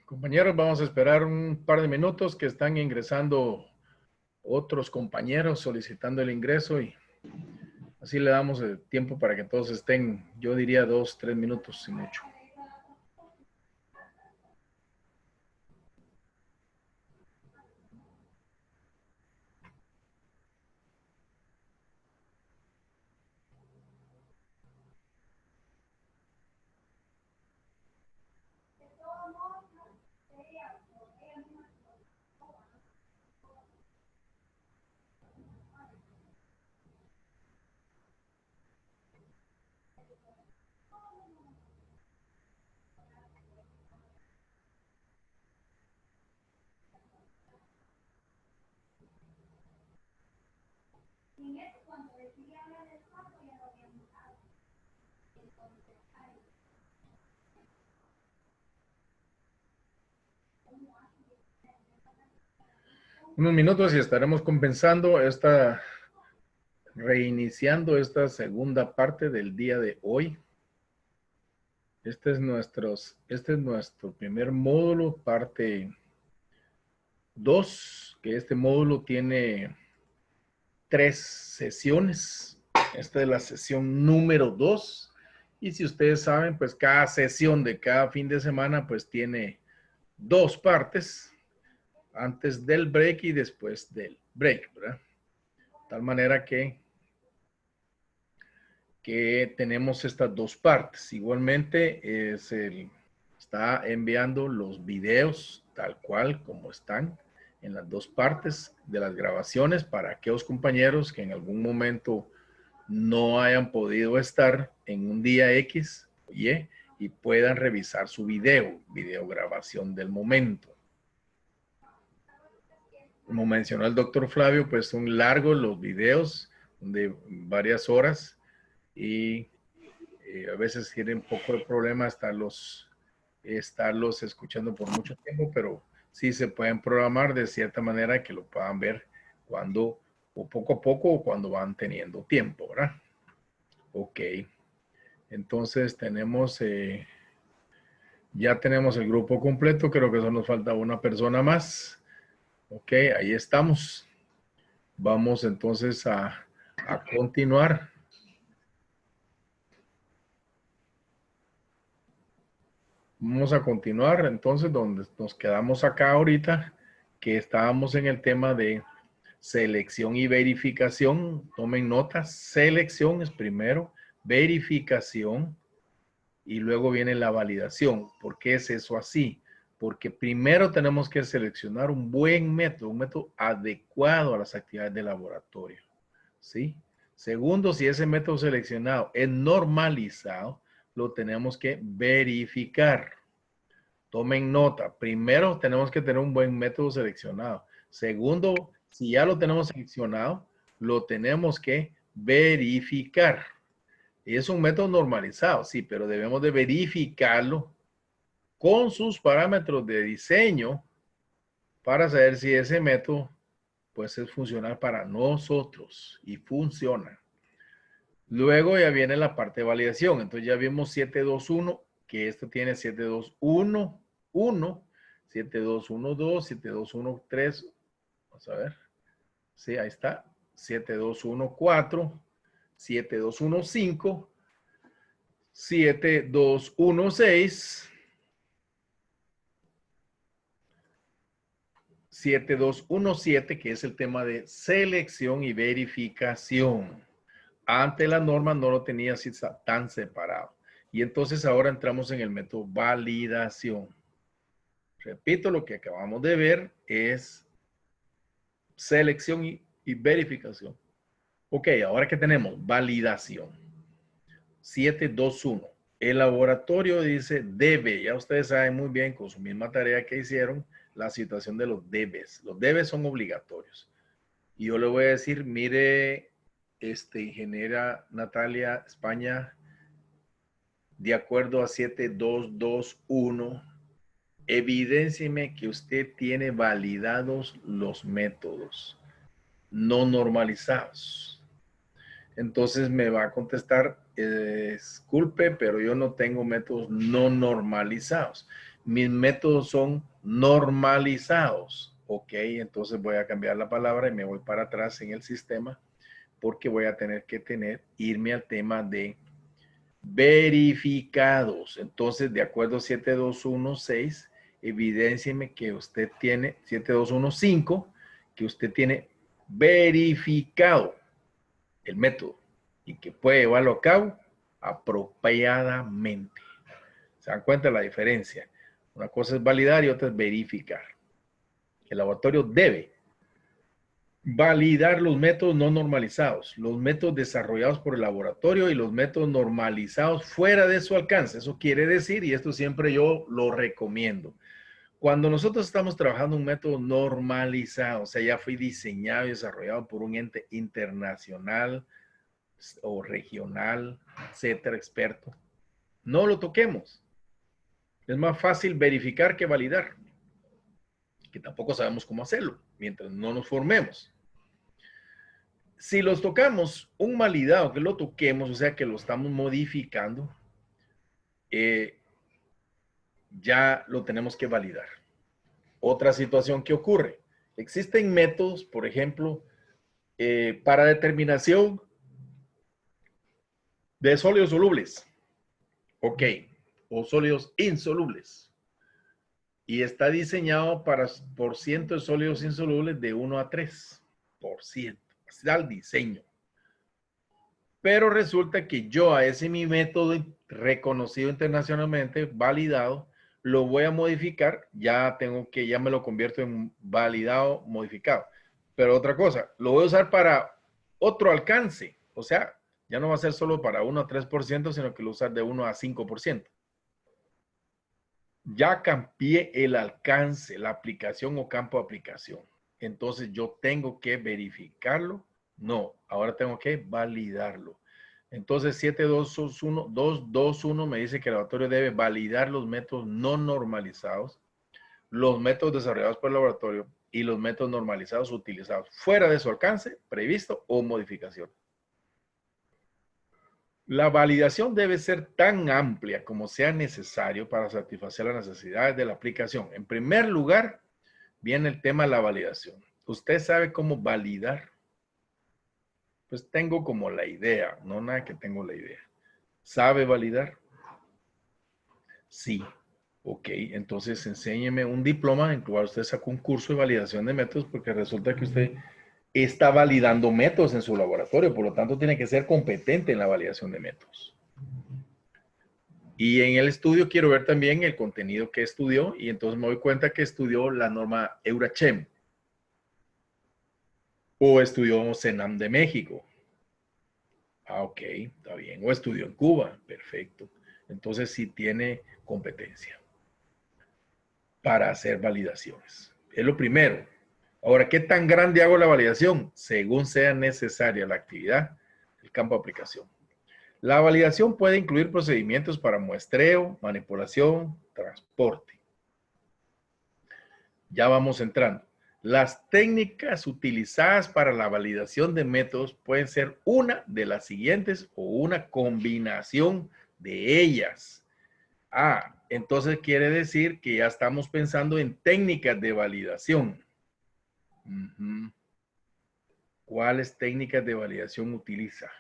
Compañeros, vamos a esperar un par de minutos que están ingresando otros compañeros solicitando el ingreso y así le damos el tiempo para que todos estén, yo diría 2, 3 minutos, sin mucho. Unos minutos y estaremos reiniciando esta segunda parte del día de hoy. Este es nuestro primer módulo, parte 2, que este módulo tiene 3 sesiones. Esta es la sesión número 2. Y si ustedes saben, pues cada sesión de cada fin de semana, pues tiene 2 partes, antes del break y después del break, ¿verdad? De tal manera que tenemos estas 2 partes. Igualmente, está enviando los videos tal cual como están en las 2 partes de las grabaciones para aquellos compañeros que en algún momento no hayan podido estar en un día X y puedan revisar su videograbación del momento. Como mencionó el doctor Flavio, pues son largos los videos de varias horas y a veces tienen un poco de problema estarlos escuchando por mucho tiempo, pero sí se pueden programar de cierta manera que lo puedan ver cuando, o poco a poco, o cuando van teniendo tiempo, ¿verdad? Ok. Entonces ya tenemos el grupo completo, creo que solo nos falta una persona más. Ok, ahí estamos. Vamos entonces a continuar. Vamos a continuar entonces donde nos quedamos acá ahorita, que estábamos en el tema de selección y verificación. Tomen notas, selección es primero, verificación y luego viene la validación. ¿Por qué es eso así? Porque primero tenemos que seleccionar un buen método, un método adecuado a las actividades de laboratorio, ¿sí? Segundo, si ese método seleccionado es normalizado, lo tenemos que verificar. Tomen nota. Primero, tenemos que tener un buen método seleccionado. Segundo, si ya lo tenemos seleccionado, lo tenemos que verificar. Y es un método normalizado, sí, pero debemos de verificarlo con sus parámetros de diseño para saber si ese método pues es funcional para nosotros y funciona. Luego ya viene la parte de validación. Entonces ya vimos 721, que esto tiene 7211, 7212, 7213. Vamos a ver. Sí, ahí está. 7214, 7215, 7216, 7217, que es el tema de selección y verificación. Ante la norma no lo tenía así tan separado. Y entonces ahora entramos en el método validación. Repito, lo que acabamos de ver es selección y verificación. Ok, ahora que tenemos validación. 721. El laboratorio dice debe. Ya ustedes saben muy bien con su misma tarea que hicieron la situación de los debes. Los debes son obligatorios. Y yo le voy a decir, mire, Ingeniera Natalia España, de acuerdo a 7221, evidéncieme que usted tiene validados los métodos no normalizados. Entonces me va a contestar, disculpe, pero yo no tengo métodos no normalizados. Mis métodos son normalizados. Ok, entonces voy a cambiar la palabra y me voy para atrás en el sistema porque voy a tener que irme al tema de verificados. Entonces, de acuerdo a 7216, evidéncieme que usted tiene, 7215, que usted tiene verificado el método y que puede llevarlo a cabo apropiadamente. ¿Se dan cuenta de la diferencia? Una cosa es validar y otra es verificar. El laboratorio debe validar los métodos no normalizados, los métodos desarrollados por el laboratorio y los métodos normalizados fuera de su alcance. Eso quiere decir, y esto siempre yo lo recomiendo, cuando nosotros estamos trabajando un método normalizado, o sea, ya fue diseñado y desarrollado por un ente internacional o regional, etcétera, experto, no lo toquemos. Es más fácil verificar que validar, que tampoco sabemos cómo hacerlo, mientras no nos formemos. Si los tocamos, un validado que lo toquemos, o sea que lo estamos modificando, ya lo tenemos que validar. Otra situación que ocurre. Existen métodos, por ejemplo, para determinación de sólidos solubles. Ok. O sólidos insolubles. Y está diseñado por ciento de sólidos insolubles de 1 a 3%. Así da el diseño. Pero resulta que yo a ese mi método reconocido internacionalmente, validado, lo voy a modificar, ya me lo convierto en validado, modificado. Pero otra cosa, lo voy a usar para otro alcance. O sea, ya no va a ser solo para 1 a 3%, sino que lo voy a usar de 1 a 5%. Ya cambié el alcance, la aplicación o campo de aplicación. Entonces yo tengo que verificarlo. No, ahora tengo que validarlo. Entonces 7221 me dice que el laboratorio debe validar los métodos no normalizados, los métodos desarrollados por el laboratorio y los métodos normalizados utilizados fuera de su alcance, previsto o modificación. La validación debe ser tan amplia como sea necesario para satisfacer las necesidades de la aplicación. En primer lugar, viene el tema de la validación. ¿Usted sabe cómo validar? Pues tengo como la idea, no nada que tengo la idea. ¿Sabe validar? Sí. Ok, entonces enséñeme un diploma en el cual usted sacó un curso de validación de métodos porque resulta que usted está validando métodos en su laboratorio, por lo tanto tiene que ser competente en la validación de métodos. Y en el estudio quiero ver también el contenido que estudió y entonces me doy cuenta que estudió la norma EURACHEM o estudió CENAM de México. Ah, ok, está bien. O estudió en Cuba, perfecto. Entonces sí tiene competencia para hacer validaciones. Es lo primero. Ahora, ¿qué tan grande hago la validación? Según sea necesaria la actividad, el campo de aplicación. La validación puede incluir procedimientos para muestreo, manipulación, transporte. Ya vamos entrando. Las técnicas utilizadas para la validación de métodos pueden ser una de las siguientes o una combinación de ellas. Ah, entonces quiere decir que ya estamos pensando en técnicas de validación. ¿Cuáles técnicas de validación utiliza?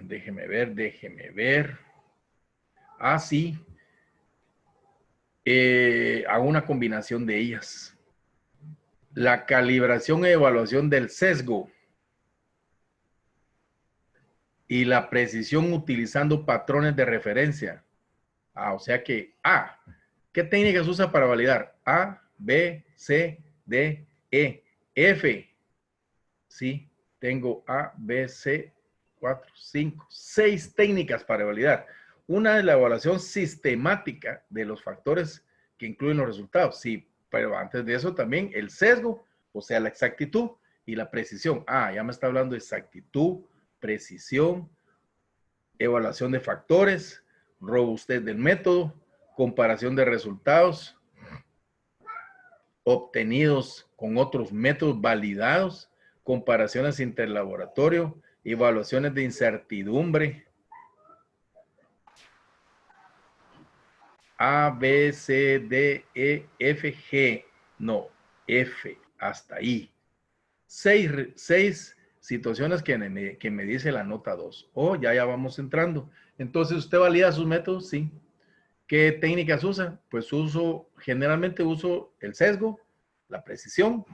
Déjeme ver. Ah, sí. Hago una combinación de ellas. La calibración e evaluación del sesgo y la precisión utilizando patrones de referencia. O sea que ¿qué técnicas usa para validar? A, B, C, D, E, F. Sí, tengo A, B, C, 4, 5, 6 técnicas para validar. Una es la evaluación sistemática de los factores que incluyen los resultados. Sí, pero antes de eso también el sesgo, o sea, la exactitud, Y la precisión, ya me está hablando de exactitud, precisión, evaluación de factores, robustez del método, comparación de resultados obtenidos con otros métodos validados, comparaciones interlaboratorio, evaluaciones de incertidumbre, A, B, C, D, E, F, G. No, F, hasta I. Seis situaciones que me dice la nota 2. Ya vamos entrando. Entonces, ¿usted valida sus métodos? Sí. ¿Qué técnicas usa? Pues generalmente uso el sesgo, la precisión,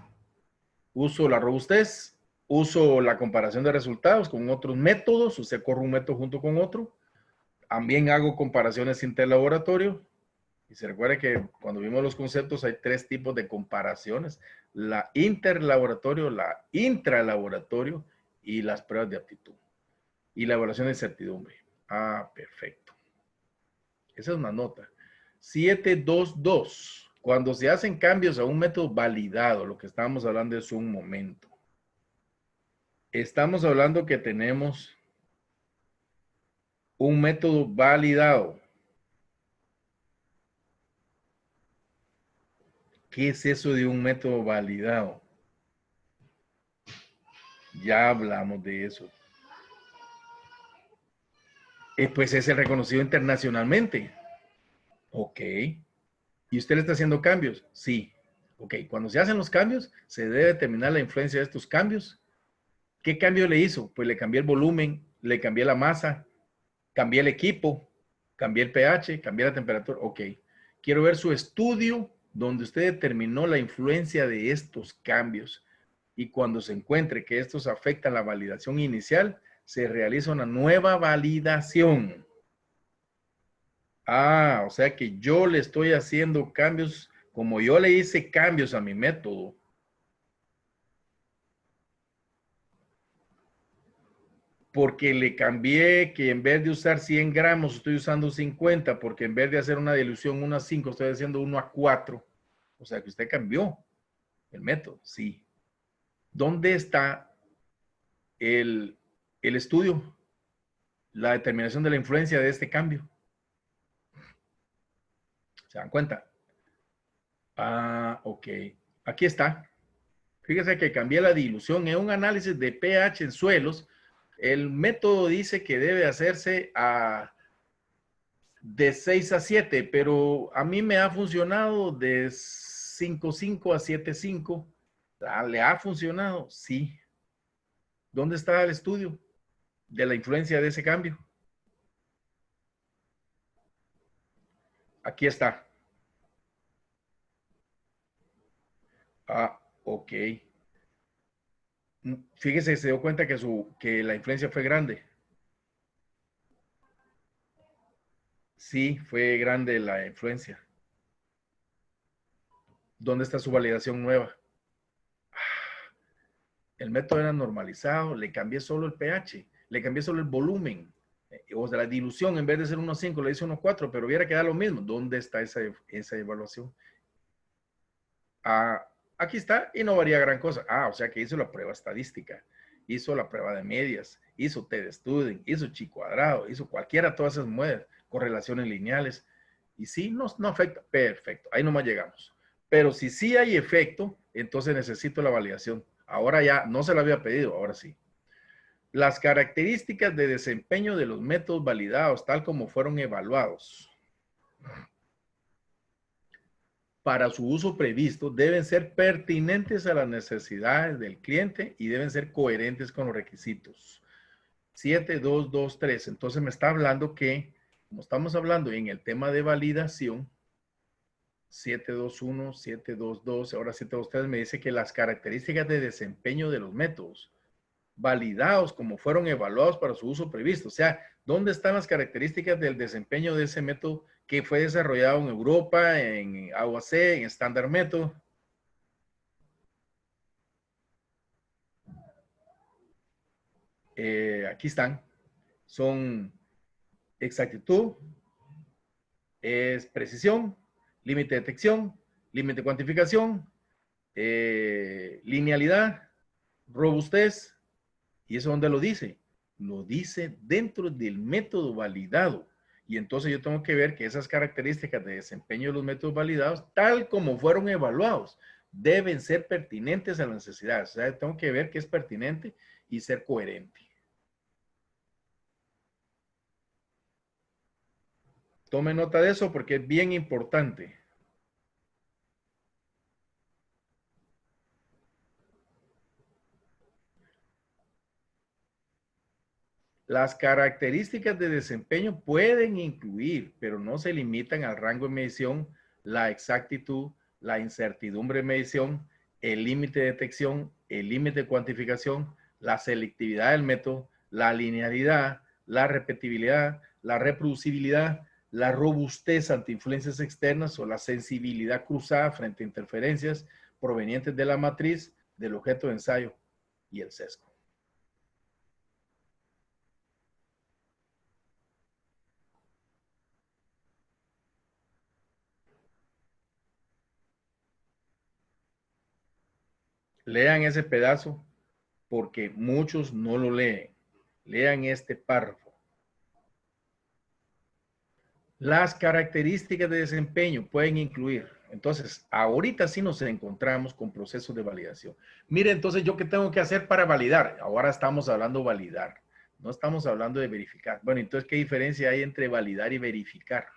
uso la robustez, uso la comparación de resultados con otros métodos, usted corre un método junto con otro. También hago comparaciones interlaboratorio. Y se recuerda que cuando vimos los conceptos hay 3 tipos de comparaciones: la interlaboratorio, la intralaboratorio y las pruebas de aptitud. Y la evaluación de incertidumbre. Perfecto. Esa es una nota. 722. Cuando se hacen cambios a un método validado, lo que estábamos hablando es un momento. Estamos hablando que tenemos un método validado. ¿Qué es eso de un método validado? Ya hablamos de eso. Pues es el reconocido internacionalmente. Ok. ¿Y usted le está haciendo cambios? Sí. Ok. Cuando se hacen los cambios, se debe determinar la influencia de estos cambios. ¿Qué cambio le hizo? Pues le cambié el volumen, le cambié la masa, cambié el equipo, cambié el pH, cambié la temperatura. Ok. Quiero ver su estudio donde usted determinó la influencia de estos cambios. Y cuando se encuentre que estos afectan la validación inicial, se realiza una nueva validación. O sea que yo le estoy haciendo cambios, como yo le hice cambios a mi método. Porque le cambié que en vez de usar 100 gramos, estoy usando 50, porque en vez de hacer una dilución 1 a 5, estoy haciendo 1 a 4. O sea que usted cambió el método, sí. ¿Dónde está el estudio? La determinación de la influencia de este cambio. ¿Se dan cuenta? Ok. Aquí está. Fíjese que cambié la dilución en un análisis de pH en suelos. El método dice que debe hacerse de 6 a 7, pero a mí me ha funcionado de 5.5 a 7.5. ¿Le ha funcionado? Sí. ¿Dónde está el estudio de la influencia de ese cambio? Aquí está. Ok. Fíjese, se dio cuenta que la influencia fue grande. Sí, fue grande la influencia. ¿Dónde está su validación nueva? El método era normalizado, le cambié solo el pH, le cambié solo el volumen. O sea, la dilución, en vez de ser 1.5, le hice 1.4, pero hubiera quedado lo mismo. ¿Dónde está esa evaluación? Aquí está y no varía gran cosa. O sea que hizo la prueba estadística, hizo la prueba de medias, hizo T-de-Student, hizo chi cuadrado, hizo cualquiera de todas esas muestras, correlaciones lineales. Y sí, no afecta. Perfecto, ahí nomás llegamos. Pero si sí hay efecto, entonces necesito la validación. Ahora ya, no se la había pedido, ahora sí. Las características de desempeño de los métodos validados, tal como fueron evaluados para su uso previsto, deben ser pertinentes a las necesidades del cliente y deben ser coherentes con los requisitos. 7223. Entonces me está hablando que, como estamos hablando en el tema de validación, 721, 722, ahora 723 me dice que las características de desempeño de los métodos validados como fueron evaluados para su uso previsto. O sea, ¿dónde están las características del desempeño de ese método que fue desarrollado en Europa, en AUAC, en Standard Method? Aquí están. Son exactitud, es precisión, límite de detección, límite de cuantificación, linealidad, Robustez. ¿Y eso dónde lo dice? Lo dice dentro del método validado. Y entonces yo tengo que ver que esas características de desempeño de los métodos validados, tal como fueron evaluados, deben ser pertinentes a las necesidades. O sea, tengo que ver que es pertinente y ser coherente. Tome nota de eso porque es bien importante. Las características de desempeño pueden incluir, pero no se limitan al rango de medición, la exactitud, la incertidumbre de medición, el límite de detección, el límite de cuantificación, la selectividad del método, la linealidad, la repetibilidad, la reproducibilidad, la robustez ante influencias externas o la sensibilidad cruzada frente a interferencias provenientes de la matriz, del objeto de ensayo y el sesgo. Lean ese pedazo porque muchos no lo leen. Lean este párrafo. Las características de desempeño pueden incluir. Entonces, ahorita sí nos encontramos con procesos de validación. Mire, entonces, ¿yo qué tengo que hacer para validar? Ahora estamos hablando de validar. No estamos hablando de verificar. Bueno, entonces, ¿qué diferencia hay entre validar y verificar?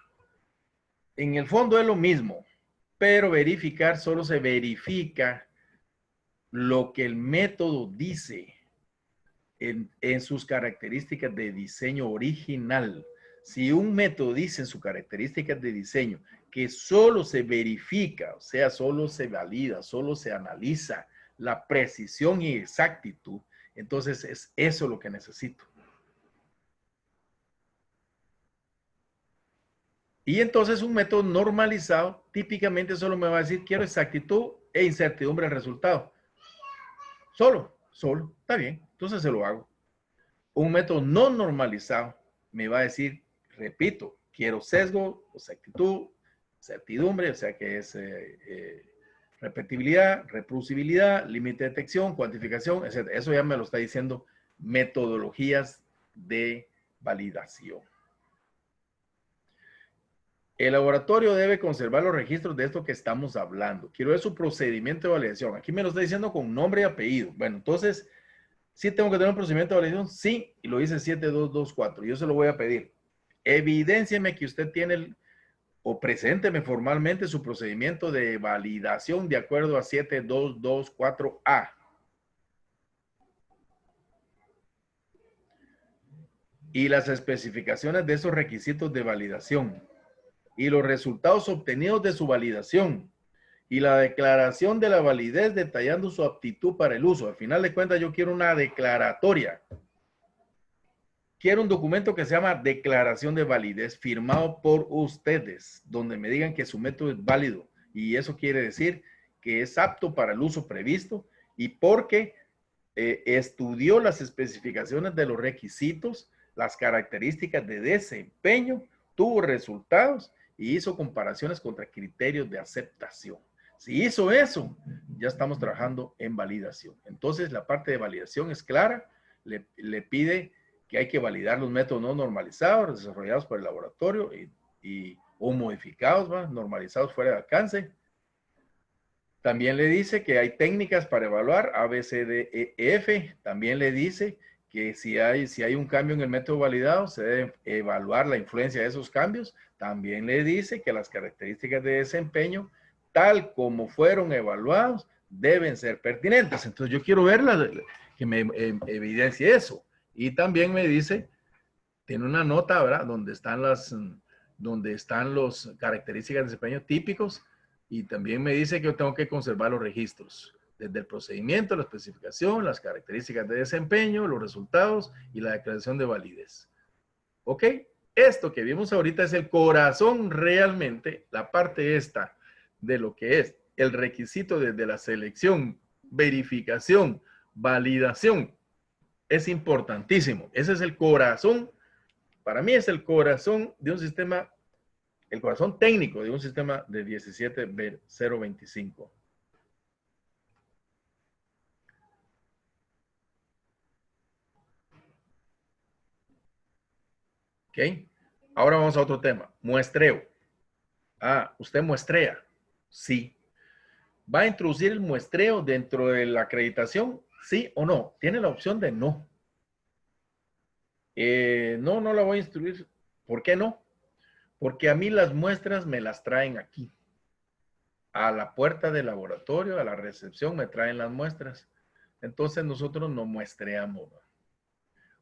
En el fondo es lo mismo, pero verificar solo se verifica lo que el método dice en sus características de diseño original. Si un método dice en sus características de diseño que solo se verifica, o sea, solo se valida, solo se analiza la precisión y exactitud, entonces es eso lo que necesito. Y entonces un método normalizado típicamente solo me va a decir quiero exactitud e incertidumbre del resultado. Solo, está bien, entonces se lo hago. Un método no normalizado me va a decir, repito, quiero sesgo, exactitud, certidumbre, o sea que es repetibilidad, reproducibilidad, límite de detección, cuantificación, etc. Eso ya me lo está diciendo metodologías de validación. El laboratorio debe conservar los registros de esto que estamos hablando. Quiero ver su procedimiento de validación. Aquí me lo está diciendo con nombre y apellido. Bueno, entonces, ¿sí tengo que tener un procedimiento de validación? Sí, y lo dice 7224. Yo se lo voy a pedir. Evidéncieme que usted tiene o presénteme formalmente su procedimiento de validación de acuerdo a 7224A. Y las especificaciones de esos requisitos de validación. Y los resultados obtenidos de su validación. Y la declaración de la validez detallando su aptitud para el uso. Al final de cuentas, yo quiero una declaratoria. Quiero un documento que se llama declaración de validez firmado por ustedes, donde me digan que su método es válido. Y eso quiere decir que es apto para el uso previsto y porque estudió las especificaciones de los requisitos, las características de desempeño, tuvo resultados y hizo comparaciones contra criterios de aceptación. Si hizo eso, ya estamos trabajando en validación. Entonces, la parte de validación es clara, le pide que hay que validar los métodos no normalizados desarrollados por el laboratorio o modificados, ¿va? Normalizados fuera de alcance. También le dice que hay técnicas para evaluar A, B, C, D, E, F. También le dice que si hay un cambio en el método validado, se debe evaluar la influencia de esos cambios. También le dice que las características de desempeño, tal como fueron evaluados, deben ser pertinentes. Entonces yo quiero verla, que me evidencie eso. Y también me dice, tiene una nota, ¿verdad? Donde están los características de desempeño típicos y también me dice que yo tengo que conservar los registros, desde el procedimiento, la especificación, las características de desempeño, los resultados y la declaración de validez. ¿Ok? Esto que vimos ahorita es el corazón realmente, la parte esta de lo que es el requisito desde la selección, verificación, validación. Es importantísimo. Ese es el corazón. Para mí es el corazón de un sistema, el corazón técnico de un sistema de 17025. ¿Ok? Ahora vamos a otro tema. Muestreo. Ah, ¿usted muestrea? Sí. ¿Va a introducir el muestreo dentro de la acreditación? ¿Sí o no? Tiene la opción de no. No, no la voy a instruir. ¿Por qué no? Porque a mí las muestras me las traen aquí. A la puerta del laboratorio, a la recepción, me traen las muestras. Entonces nosotros no muestreamos.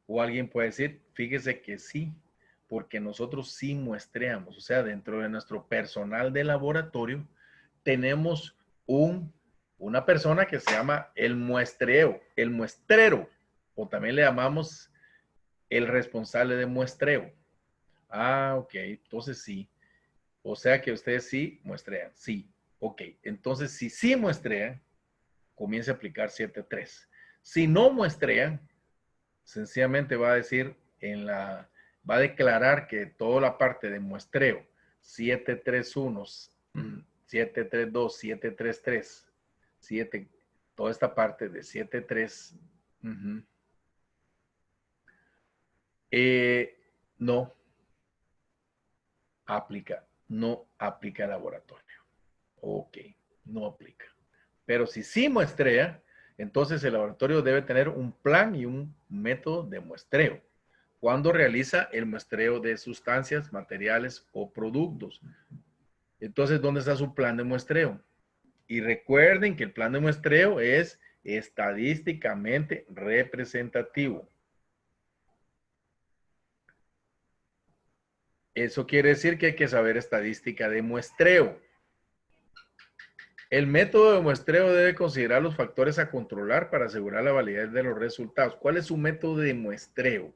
O alguien puede decir, fíjese que sí, porque nosotros sí muestreamos. O sea, dentro de nuestro personal de laboratorio tenemos una persona que se llama el muestreo, el muestrero, o también le llamamos el responsable de muestreo. Ah, ok, entonces sí. O sea que ustedes sí muestrean, sí. Ok, entonces si sí muestrean, comience a aplicar 7.3. Si no muestrean, sencillamente va a decir va a declarar que toda la parte de muestreo 731, 732, 733, 7, toda esta parte de 73, no no aplica laboratorio. Ok, no aplica. Pero si sí muestrea, entonces el laboratorio debe tener un plan y un método de muestreo cuando realiza el muestreo de sustancias, materiales o productos. Entonces, ¿dónde está su plan de muestreo? Y recuerden que el plan de muestreo es estadísticamente representativo. Eso quiere decir que hay que saber estadística de muestreo. El método de muestreo debe considerar los factores a controlar para asegurar la validez de los resultados. ¿Cuál es su método de muestreo?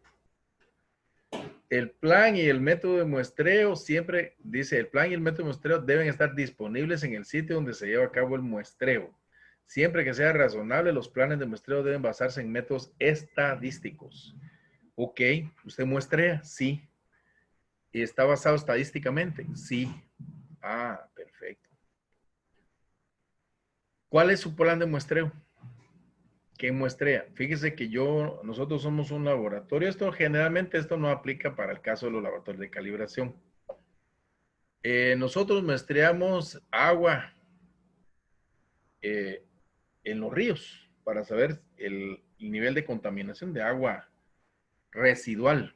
El plan y el método de muestreo siempre dice, el plan y el método de muestreo deben estar disponibles en el sitio donde se lleva a cabo el muestreo. Siempre que sea razonable, los planes de muestreo deben basarse en métodos estadísticos. Ok, ¿usted muestrea? Sí. ¿Y está basado estadísticamente? Sí. Ah, perfecto. ¿Cuál es su plan de muestreo? ¿Qué muestrea? Fíjese que nosotros somos un laboratorio. Generalmente esto no aplica para el caso de los laboratorios de calibración. Nosotros muestreamos agua en los ríos para saber el nivel de contaminación de agua residual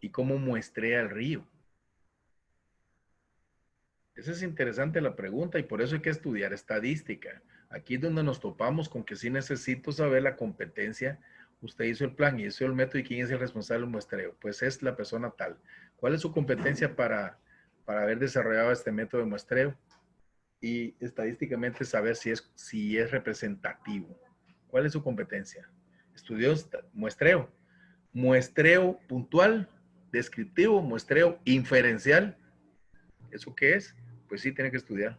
y cómo muestrea el río. Esa es interesante la pregunta y por eso hay que estudiar estadística. Aquí es donde nos topamos con que sí necesito saber la competencia. Usted hizo el plan y hizo el método y quién es el responsable del muestreo. Pues es la persona tal. ¿Cuál es su competencia para haber desarrollado este método de muestreo? Y estadísticamente saber si es representativo. ¿Cuál es su competencia? Estudió muestreo. Muestreo puntual, descriptivo, muestreo inferencial. ¿Eso qué es? Pues sí, tiene que estudiar.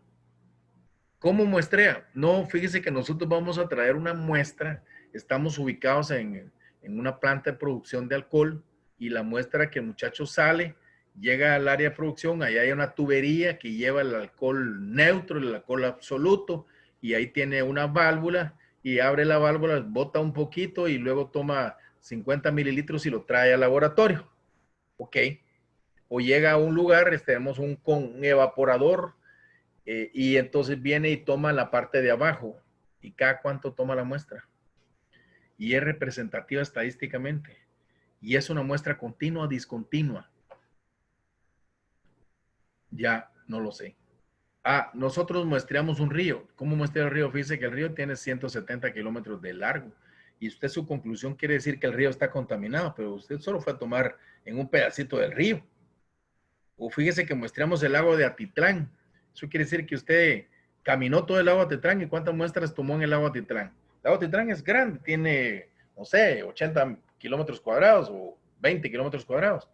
¿Cómo muestrea? No, fíjese que nosotros vamos a traer una muestra. Estamos ubicados en una planta de producción de alcohol y la muestra que el muchacho sale, llega al área de producción, ahí hay una tubería que lleva el alcohol neutro, el alcohol absoluto, y ahí tiene una válvula y abre la válvula, bota un poquito y luego toma 50 mililitros y lo trae al laboratorio. Ok. O llega a un lugar, tenemos un evaporador y entonces viene y toma la parte de abajo. ¿Y cada cuánto toma la muestra? Y es representativa estadísticamente. Y es una muestra continua o discontinua. Ya no lo sé. Ah, nosotros muestreamos un río. ¿Cómo muestra el río? Fíjese que el río tiene 170 kilómetros de largo. Y usted su conclusión quiere decir que el río está contaminado, pero usted solo fue a tomar en un pedacito del río. O fíjese que muestreamos el lago de Atitlán. Eso quiere decir que usted caminó todo el lago de Atitlán y cuántas muestras tomó en el lago de Atitlán. El lago de Atitlán es grande, tiene, no sé, 80 kilómetros cuadrados o 20 kilómetros cuadrados.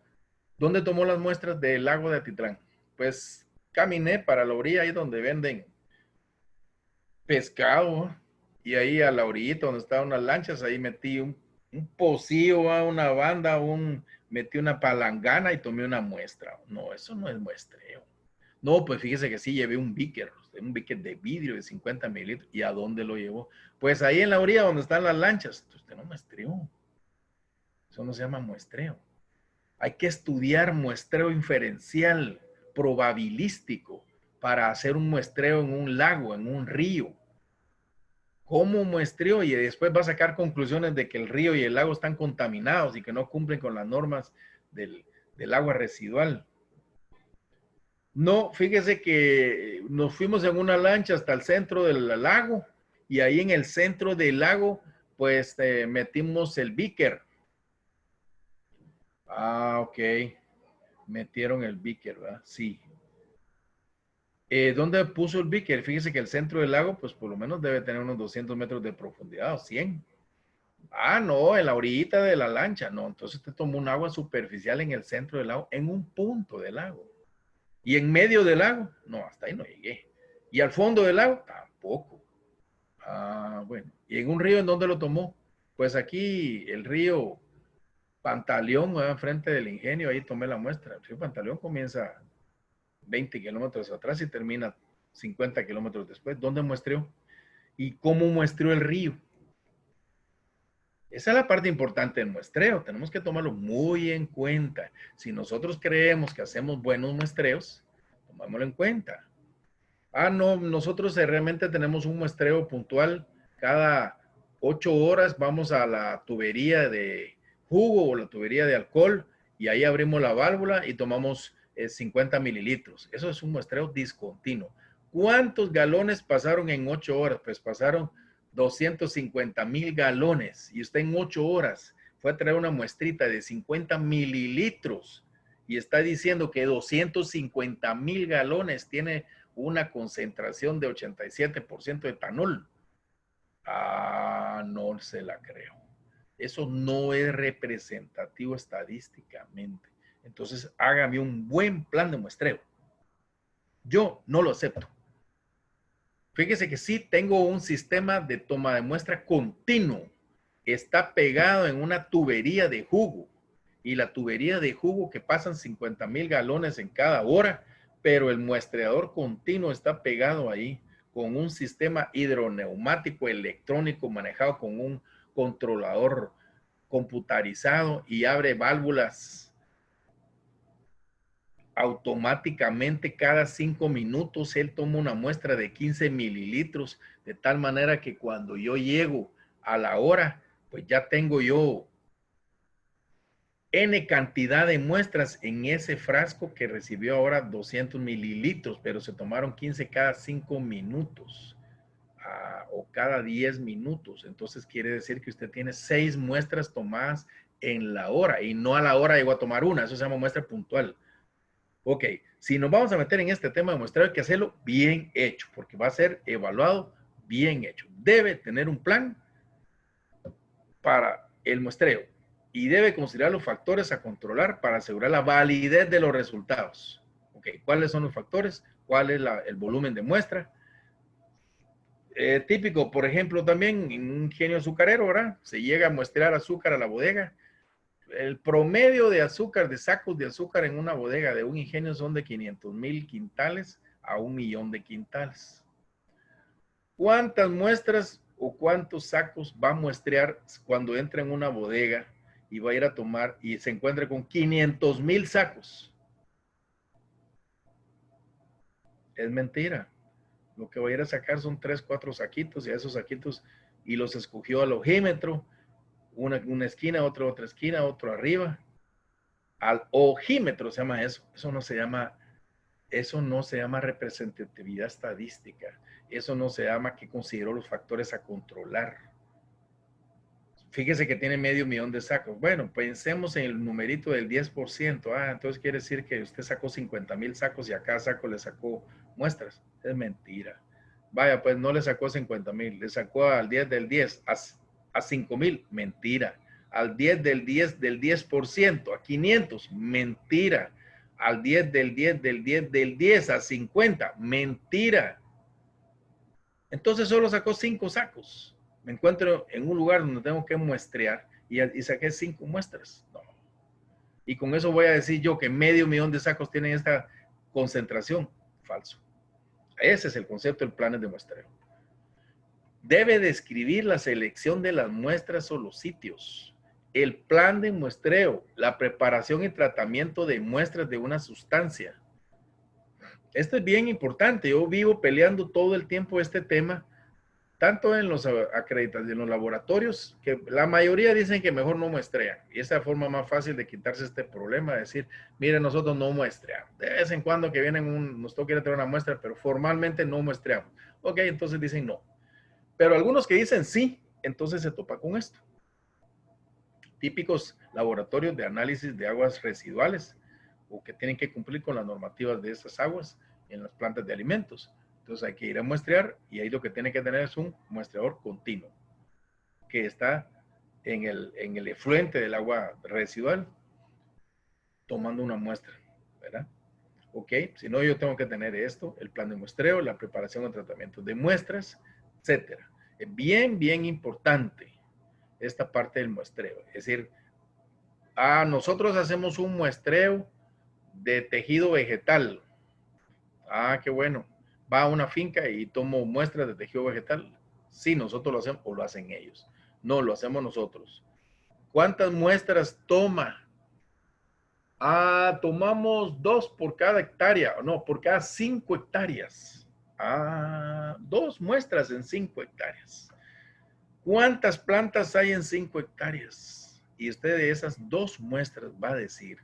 ¿Dónde tomó las muestras del lago de Atitlán? Pues caminé para la orilla ahí donde venden pescado y ahí a la orillita donde estaban unas lanchas, ahí metí un pocillo, una banda, metí una palangana y tomé una muestra. No, eso no es muestreo. No, pues fíjese que sí llevé un beaker de vidrio de 50 mililitros. ¿Y a dónde lo llevó? Pues ahí en la orilla donde están las lanchas. Usted no muestreó. Eso no se llama muestreo. Hay que estudiar muestreo inferencial, probabilístico, para hacer un muestreo en un lago, en un río. ¿Cómo muestreó? Y después va a sacar conclusiones de que el río y el lago están contaminados y que no cumplen con las normas del agua residual. No, fíjese que nos fuimos en una lancha hasta el centro del lago y ahí en el centro del lago pues metimos el beaker. Ah, ok. Metieron el beaker, ¿verdad? Sí. ¿Dónde puso el beaker? Fíjese que el centro del lago pues por lo menos debe tener unos 200 metros de profundidad o 100. Ah, no, en la orillita de la lancha. No, entonces usted tomó un agua superficial en el centro del lago, en un punto del lago. ¿Y en medio del lago? No, hasta ahí no llegué. ¿Y al fondo del lago? Tampoco. Ah, bueno. ¿Y en un río en dónde lo tomó? Pues aquí el río Pantaleón, frente del ingenio, ahí tomé la muestra. El río Pantaleón comienza 20 kilómetros atrás y termina 50 kilómetros después. ¿Dónde muestreó? ¿Y cómo muestreó el río? Esa es la parte importante del muestreo. Tenemos que tomarlo muy en cuenta. Si nosotros creemos que hacemos buenos muestreos, tomémoslo en cuenta. Ah, no, nosotros realmente tenemos un muestreo puntual. Cada 8 horas vamos a la tubería de jugo o la tubería de alcohol y ahí abrimos la válvula y tomamos 50 mililitros. Eso es un muestreo discontinuo. ¿Cuántos galones pasaron en 8 horas? Pues pasaron 250,000 galones y usted en 8 horas fue a traer una muestrita de 50 mililitros y está diciendo que 250,000 galones tiene una concentración de 87% de etanol. Ah, no se la creo. Eso no es representativo estadísticamente. Entonces, hágame un buen plan de muestreo. Yo no lo acepto. Fíjese que sí tengo un sistema de toma de muestra continuo. Está pegado en una tubería de jugo. Y la tubería de jugo que pasan 50,000 galones en cada hora, pero el muestreador continuo está pegado ahí con un sistema hidroneumático electrónico manejado con un controlador computarizado y abre válvulas automáticamente cada 5 minutos. Él toma una muestra de 15 mililitros, de tal manera que cuando yo llego a la hora, pues ya tengo yo N cantidad de muestras en ese frasco que recibió ahora 200 mililitros, pero se tomaron 15 cada 5 minutos o cada 10 minutos. Entonces quiere decir que usted tiene 6 muestras tomadas en la hora y no a la hora llegó a tomar una. Eso se llama muestra puntual. Ok, si nos vamos a meter en este tema de muestreo, hay que hacerlo bien hecho, porque va a ser evaluado bien hecho. Debe tener un plan para el muestreo y debe considerar los factores a controlar para asegurar la validez de los resultados. Ok, ¿cuáles son los factores? ¿Cuál es el volumen de muestra? Típico, por ejemplo, también en un ingenio azucarero, ¿verdad? Se llega a muestrear azúcar a la bodega. El promedio de azúcar, de sacos de azúcar en una bodega de un ingenio son de 500,000 quintales a 1,000,000 de quintales. ¿Cuántas muestras o cuántos sacos va a muestrear cuando entra en una bodega y va a ir a tomar y se encuentra con 500,000 sacos? Es mentira. Lo que va a ir a sacar son 3, 4 saquitos y a esos saquitos y los escogió al ojímetro, una esquina, otra esquina, otro arriba. Al ojímetro se llama eso. Eso no se llama representatividad estadística. Eso no se llama que consideró los factores a controlar. Fíjese que tiene 500,000 de sacos. Bueno, pensemos en el numerito del 10%. Entonces quiere decir que usted sacó 50,000 sacos y a cada saco le sacó muestras. Es mentira. Vaya, pues no le sacó 50,000, le sacó al 10 del 10, a 5,000, mentira. Al 10 del 10 del 10%, a 500, mentira. Al 10 del 10 del 10 del 10 a 50, mentira. Entonces solo sacó 5 sacos. Me encuentro en un lugar donde tengo que muestrear y saqué 5 muestras. No. Y con eso voy a decir yo que 500,000 de sacos tienen esta concentración. Falso. Ese es el concepto del plan de muestreo. Debe describir la selección de las muestras o los sitios. el plan de muestreo, la preparación y tratamiento de muestras de una sustancia. Esto es bien importante. Yo vivo peleando todo el tiempo este tema, tanto en los acreditados, en los laboratorios, que la mayoría dicen que mejor no muestrean. Y esa forma más fácil de quitarse este problema, de decir, mire, nosotros no muestreamos. De vez en cuando que vienen nos toca ir a traer una muestra, pero formalmente no muestreamos. Ok, entonces dicen no. Pero algunos que dicen sí, entonces se topa con esto. Típicos laboratorios de análisis de aguas residuales o que tienen que cumplir con las normativas de esas aguas en las plantas de alimentos. Entonces hay que ir a muestrear y ahí lo que tiene que tener es un muestreador continuo que está en el efluente del agua residual tomando una muestra, ¿verdad? Ok, si no yo tengo que tener esto, el plan de muestreo, la preparación o tratamiento de muestras, etcétera. Es bien, bien importante esta parte del muestreo. Es decir, nosotros hacemos un muestreo de tejido vegetal. Qué bueno. Va a una finca y tomo muestras de tejido vegetal. Sí, nosotros lo hacemos o lo hacen ellos. No, lo hacemos nosotros. ¿Cuántas muestras toma? Tomamos 2 por cada hectárea. No, por cada 5 hectáreas. 2 muestras en 5 hectáreas. ¿Cuántas plantas hay en 5 hectáreas? Y usted de esas 2 muestras va a decir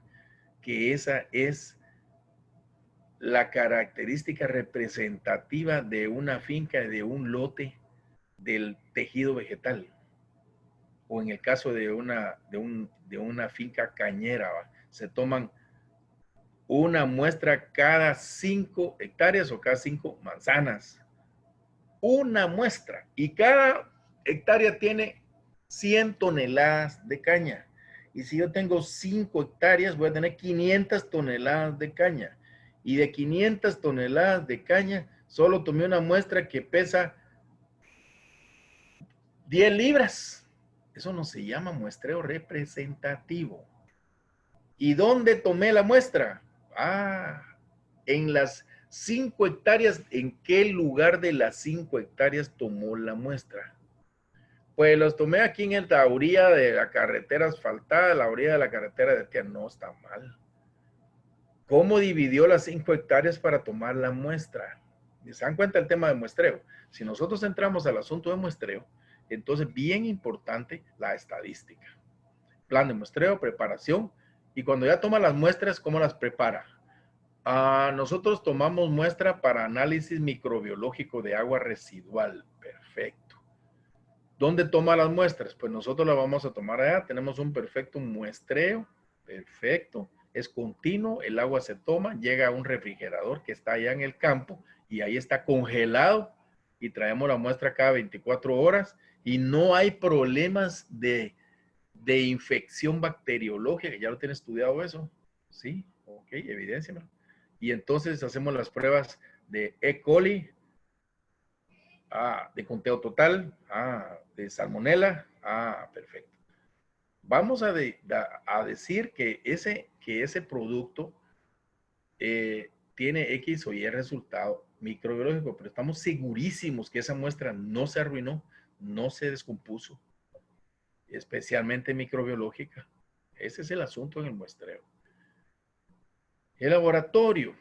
que esa es la característica representativa de una finca, de un lote del tejido vegetal. O en el caso de una finca cañera, se toman una muestra cada 5 hectáreas o cada 5 manzanas. Una muestra. Y cada hectárea tiene 100 toneladas de caña. Y si yo tengo 5 hectáreas, voy a tener 500 toneladas de caña. Y de 500 toneladas de caña, solo tomé una muestra que pesa 10 libras. Eso no se llama muestreo representativo. ¿Y dónde tomé la muestra? En las 5 hectáreas. ¿En qué lugar de las 5 hectáreas tomó la muestra? Pues los tomé aquí en la orilla de la carretera asfaltada, la orilla de la carretera de tierra. No está mal. ¿Cómo dividió las 5 hectáreas para tomar la muestra? ¿Se dan cuenta el tema de muestreo? Si nosotros entramos al asunto de muestreo, entonces bien importante la estadística. Plan de muestreo, preparación, y cuando ya toma las muestras, ¿cómo las prepara? Nosotros tomamos muestra para análisis microbiológico de agua residual. Perfecto. ¿Dónde toma las muestras? Pues nosotros las vamos a tomar allá. Tenemos un perfecto muestreo. Perfecto. Es continuo. El agua se toma, llega a un refrigerador que está allá en el campo y ahí está congelado y traemos la muestra cada 24 horas y no hay problemas de infección bacteriológica. ¿Ya lo tiene estudiado eso? Sí, ok, evidencia. Y entonces hacemos las pruebas de E. coli, de conteo total, de salmonela, perfecto. Vamos a decir que ese producto tiene X o Y resultado microbiológico, pero estamos segurísimos que esa muestra no se arruinó, no se descompuso, especialmente microbiológica. Ese es el asunto en el muestreo. El laboratorio.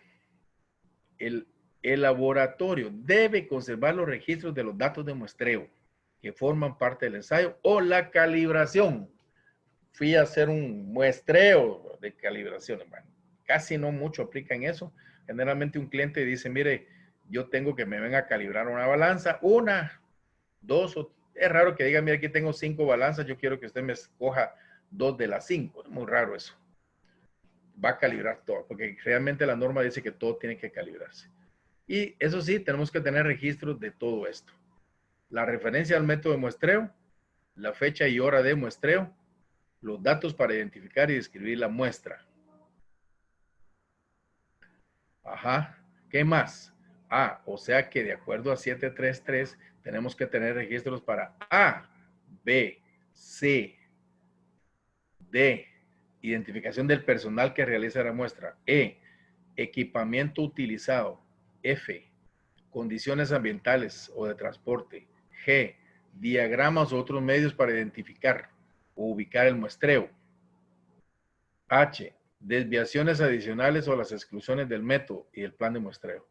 El laboratorio debe conservar los registros de los datos de muestreo que forman parte del ensayo o la calibración. Fui a hacer un muestreo de calibración. Bueno, casi no mucho aplican eso. Generalmente un cliente dice, mire, yo tengo que me venga a calibrar una balanza, 1, 2, es raro que diga, mire, aquí tengo 5 balanzas, yo quiero que usted me escoja 2 de las 5. Es muy raro eso. Va a calibrar todo, porque realmente la norma dice que todo tiene que calibrarse. Y eso sí, tenemos que tener registros de todo esto. La referencia al método de muestreo, la fecha y hora de muestreo, los datos para identificar y describir la muestra. ¿Qué más? O sea que de acuerdo a 733 tenemos que tener registros para A, B, C, D, identificación del personal que realiza la muestra. E, equipamiento utilizado. F, condiciones ambientales o de transporte. G, diagramas u otros medios para identificar. ubicar el muestreo. H, desviaciones adicionales o las exclusiones del método y el plan de muestreo.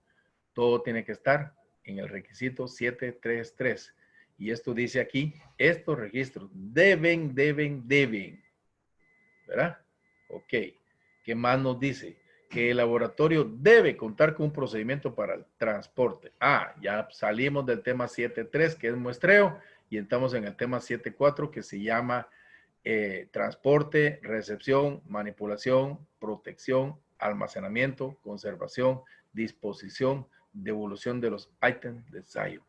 Todo tiene que estar en el requisito 733. Y esto dice aquí, estos registros deben, ¿verdad? Ok. ¿Qué más nos dice? Que el laboratorio debe contar con un procedimiento para el transporte. Ah, ya salimos del tema 7.3, que es muestreo, y entramos en el tema 7.4, que se llama transporte, recepción, manipulación, protección, almacenamiento, conservación, disposición, devolución de los ítems de ensayo.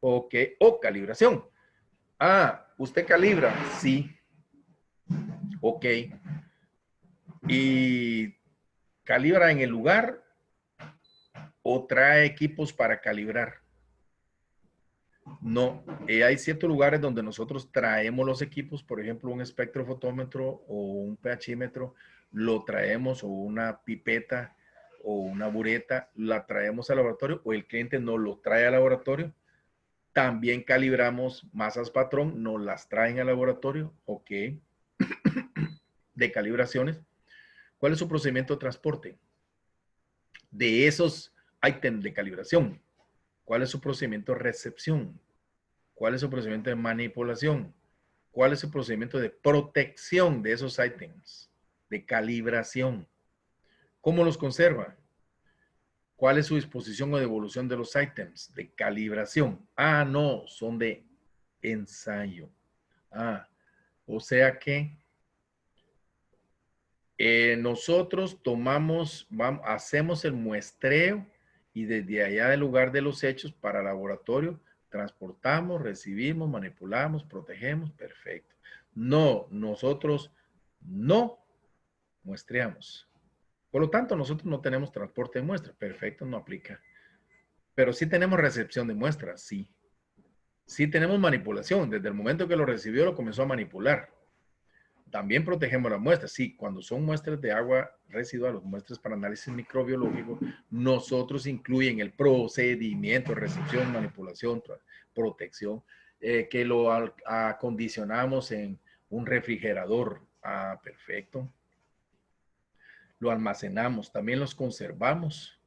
Ok, o calibración. Ah, ¿usted calibra? Sí. Ok. ¿Y calibra en el lugar o trae equipos para calibrar? No, hay ciertos lugares donde nosotros traemos los equipos, por ejemplo, un espectrofotómetro o un pHímetro, lo traemos, o una pipeta o una bureta, la traemos al laboratorio, o el cliente nos lo trae al laboratorio. También calibramos masas patrón, nos las traen al laboratorio, ok, de calibraciones. ¿Cuál es su procedimiento de transporte de esos ítems de calibración? ¿Cuál es su procedimiento de recepción? ¿Cuál es su procedimiento de manipulación? ¿Cuál es su procedimiento de protección de esos ítems? De calibración. ¿Cómo los conserva? ¿Cuál es su disposición o devolución de los ítems? De calibración. Ah, no, son de ensayo. Ah, o sea que nosotros tomamos, hacemos el muestreo y desde allá del lugar de los hechos para el laboratorio transportamos, recibimos, manipulamos, protegemos, perfecto. No, nosotros no muestreamos. Por lo tanto, nosotros no tenemos transporte de muestras, perfecto, no aplica. Pero sí tenemos recepción de muestras, sí. Sí tenemos manipulación, desde el momento que lo recibió lo comenzó a manipular. También protegemos las muestras. Sí, cuando son muestras de agua residual, muestras para análisis microbiológico, nosotros incluyen el procedimiento, recepción, manipulación, protección, que lo acondicionamos en un refrigerador. Ah, perfecto. Lo almacenamos, también los conservamos.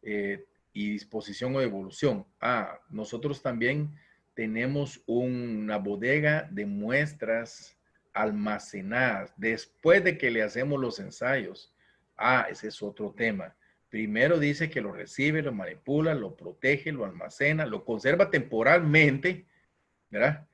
Y disposición o devolución. Ah, nosotros también tenemos una bodega de muestras almacenadas después de que le hacemos los ensayos. Ah, ese es otro tema. Primero dice que lo recibe, lo manipula, lo protege, lo almacena, lo conserva temporalmente, ¿verdad?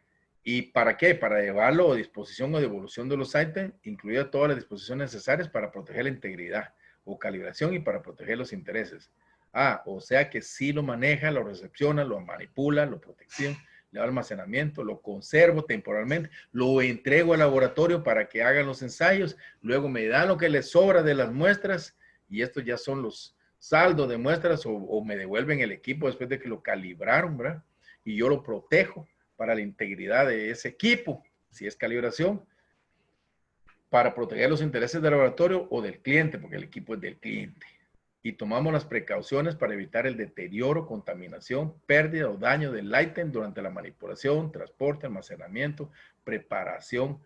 ¿Y para qué? Para llevarlo a disposición o devolución de los ítems, incluida todas las disposiciones necesarias para proteger la integridad o calibración y para proteger los intereses. Ah, o sea que sí lo maneja, lo recepciona, lo manipula, lo protección, le da almacenamiento, lo conservo temporalmente, lo entrego al laboratorio para que hagan los ensayos, luego me dan lo que les sobra de las muestras y estos ya son los saldos de muestras o me devuelven el equipo después de que lo calibraron, ¿verdad? Y yo lo protejo para la integridad de ese equipo, si es calibración, para proteger los intereses del laboratorio o del cliente, porque el equipo es del cliente. Y tomamos las precauciones para evitar el deterioro, contaminación, pérdida o daño del ítem durante la manipulación, transporte, almacenamiento, preparación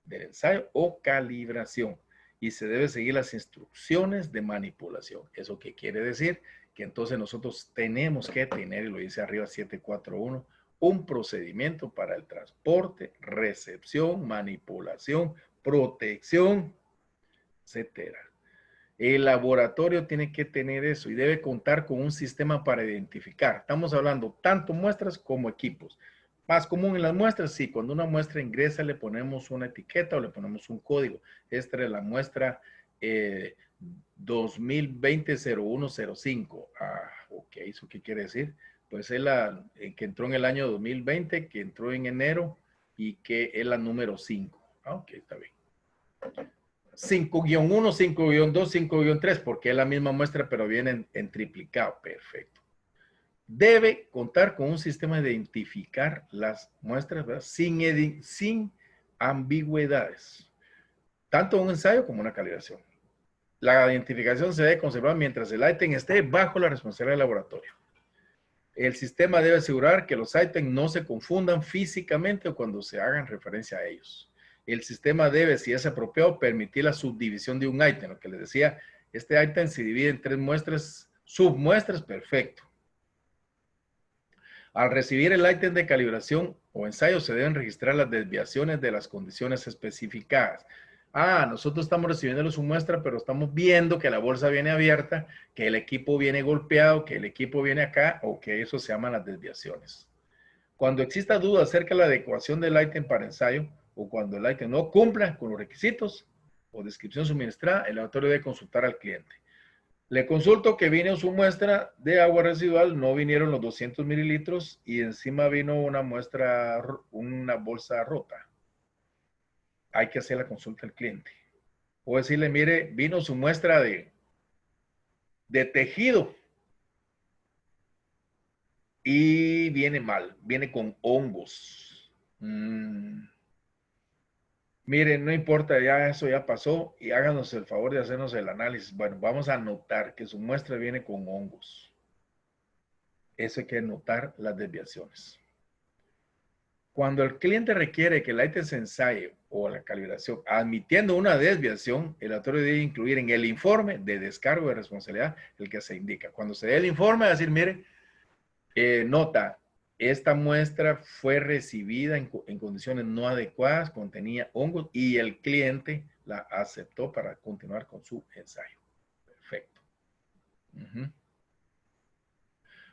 del ensayo o calibración. Y se debe seguir las instrucciones de manipulación. ¿Eso qué quiere decir? Que entonces nosotros tenemos que tener, y lo dice arriba 741, un procedimiento para el transporte, recepción, manipulación, protección, etcétera. El laboratorio tiene que tener eso y debe contar con un sistema para identificar. Estamos hablando tanto muestras como equipos. Más común en las muestras, sí, cuando una muestra ingresa le ponemos una etiqueta o le ponemos un código. Esta es la muestra 2020-0105. Ah, ok, ¿eso qué quiere decir? Pues es la que entró en el año 2020, que entró en enero y que es la número 5. Ah, ok, está bien. 5-1, 5-2, 5-3, porque es la misma muestra, pero viene en triplicado. Perfecto. Debe contar con un sistema de identificar las muestras, ¿verdad? Sin ambigüedades. Tanto un ensayo como una calibración. La identificación se debe conservar mientras el ítem esté bajo la responsabilidad del laboratorio. El sistema debe asegurar que los ítems no se confundan físicamente o cuando se hagan referencia a ellos. El sistema debe, si es apropiado, permitir la subdivisión de un ítem. Lo que les decía, este ítem se divide en 3 muestras, submuestras, perfecto. Al recibir el ítem de calibración o ensayo, se deben registrar las desviaciones de las condiciones especificadas. Nosotros estamos recibiendo su muestra, pero estamos viendo que la bolsa viene abierta, que el equipo viene golpeado, que el equipo viene acá, o que eso se llaman las desviaciones. Cuando exista duda acerca de la adecuación del ítem para ensayo, o cuando el ítem no cumpla con los requisitos o descripción suministrada, el laboratorio debe consultar al cliente. Le consulto que vino su muestra de agua residual, no vinieron los 200 mililitros y encima vino una muestra, una bolsa rota. Hay que hacer la consulta al cliente. O decirle, mire, vino su muestra de tejido y viene mal, viene con hongos. Miren, no importa, ya eso ya pasó y háganos el favor de hacernos el análisis. Bueno, vamos a notar que su muestra viene con hongos. Eso hay que notar las desviaciones. Cuando el cliente requiere que el ítem se ensaye o la calibración, admitiendo una desviación, el laboratorio debe incluir en el informe de descargo de responsabilidad el que se indica. Cuando se dé el informe, va a decir, mire, nota, esta muestra fue recibida en condiciones no adecuadas, contenía hongos y el cliente la aceptó para continuar con su ensayo. Perfecto.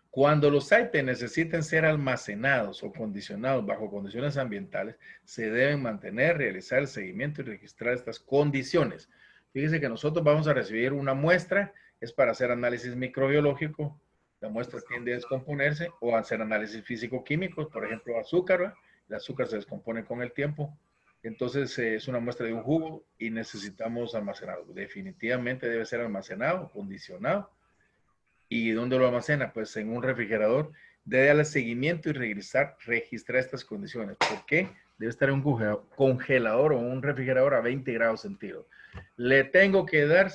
Cuando los ítems necesiten ser almacenados o condicionados bajo condiciones ambientales, se deben mantener, realizar el seguimiento y registrar estas condiciones. Fíjense que nosotros vamos a recibir una muestra, es para hacer análisis microbiológico. La muestra tiende a descomponerse o a hacer análisis físico-químicos, por ejemplo, azúcar. El azúcar se descompone con el tiempo. Entonces, es una muestra de un jugo y necesitamos almacenarlo. Definitivamente debe ser almacenado, condicionado. ¿Y dónde lo almacena? Pues en un refrigerador. Debe darle seguimiento y registrar estas condiciones. ¿Por qué? Debe estar en un congelador o un refrigerador a 20 grados centígrados. Le tengo que dar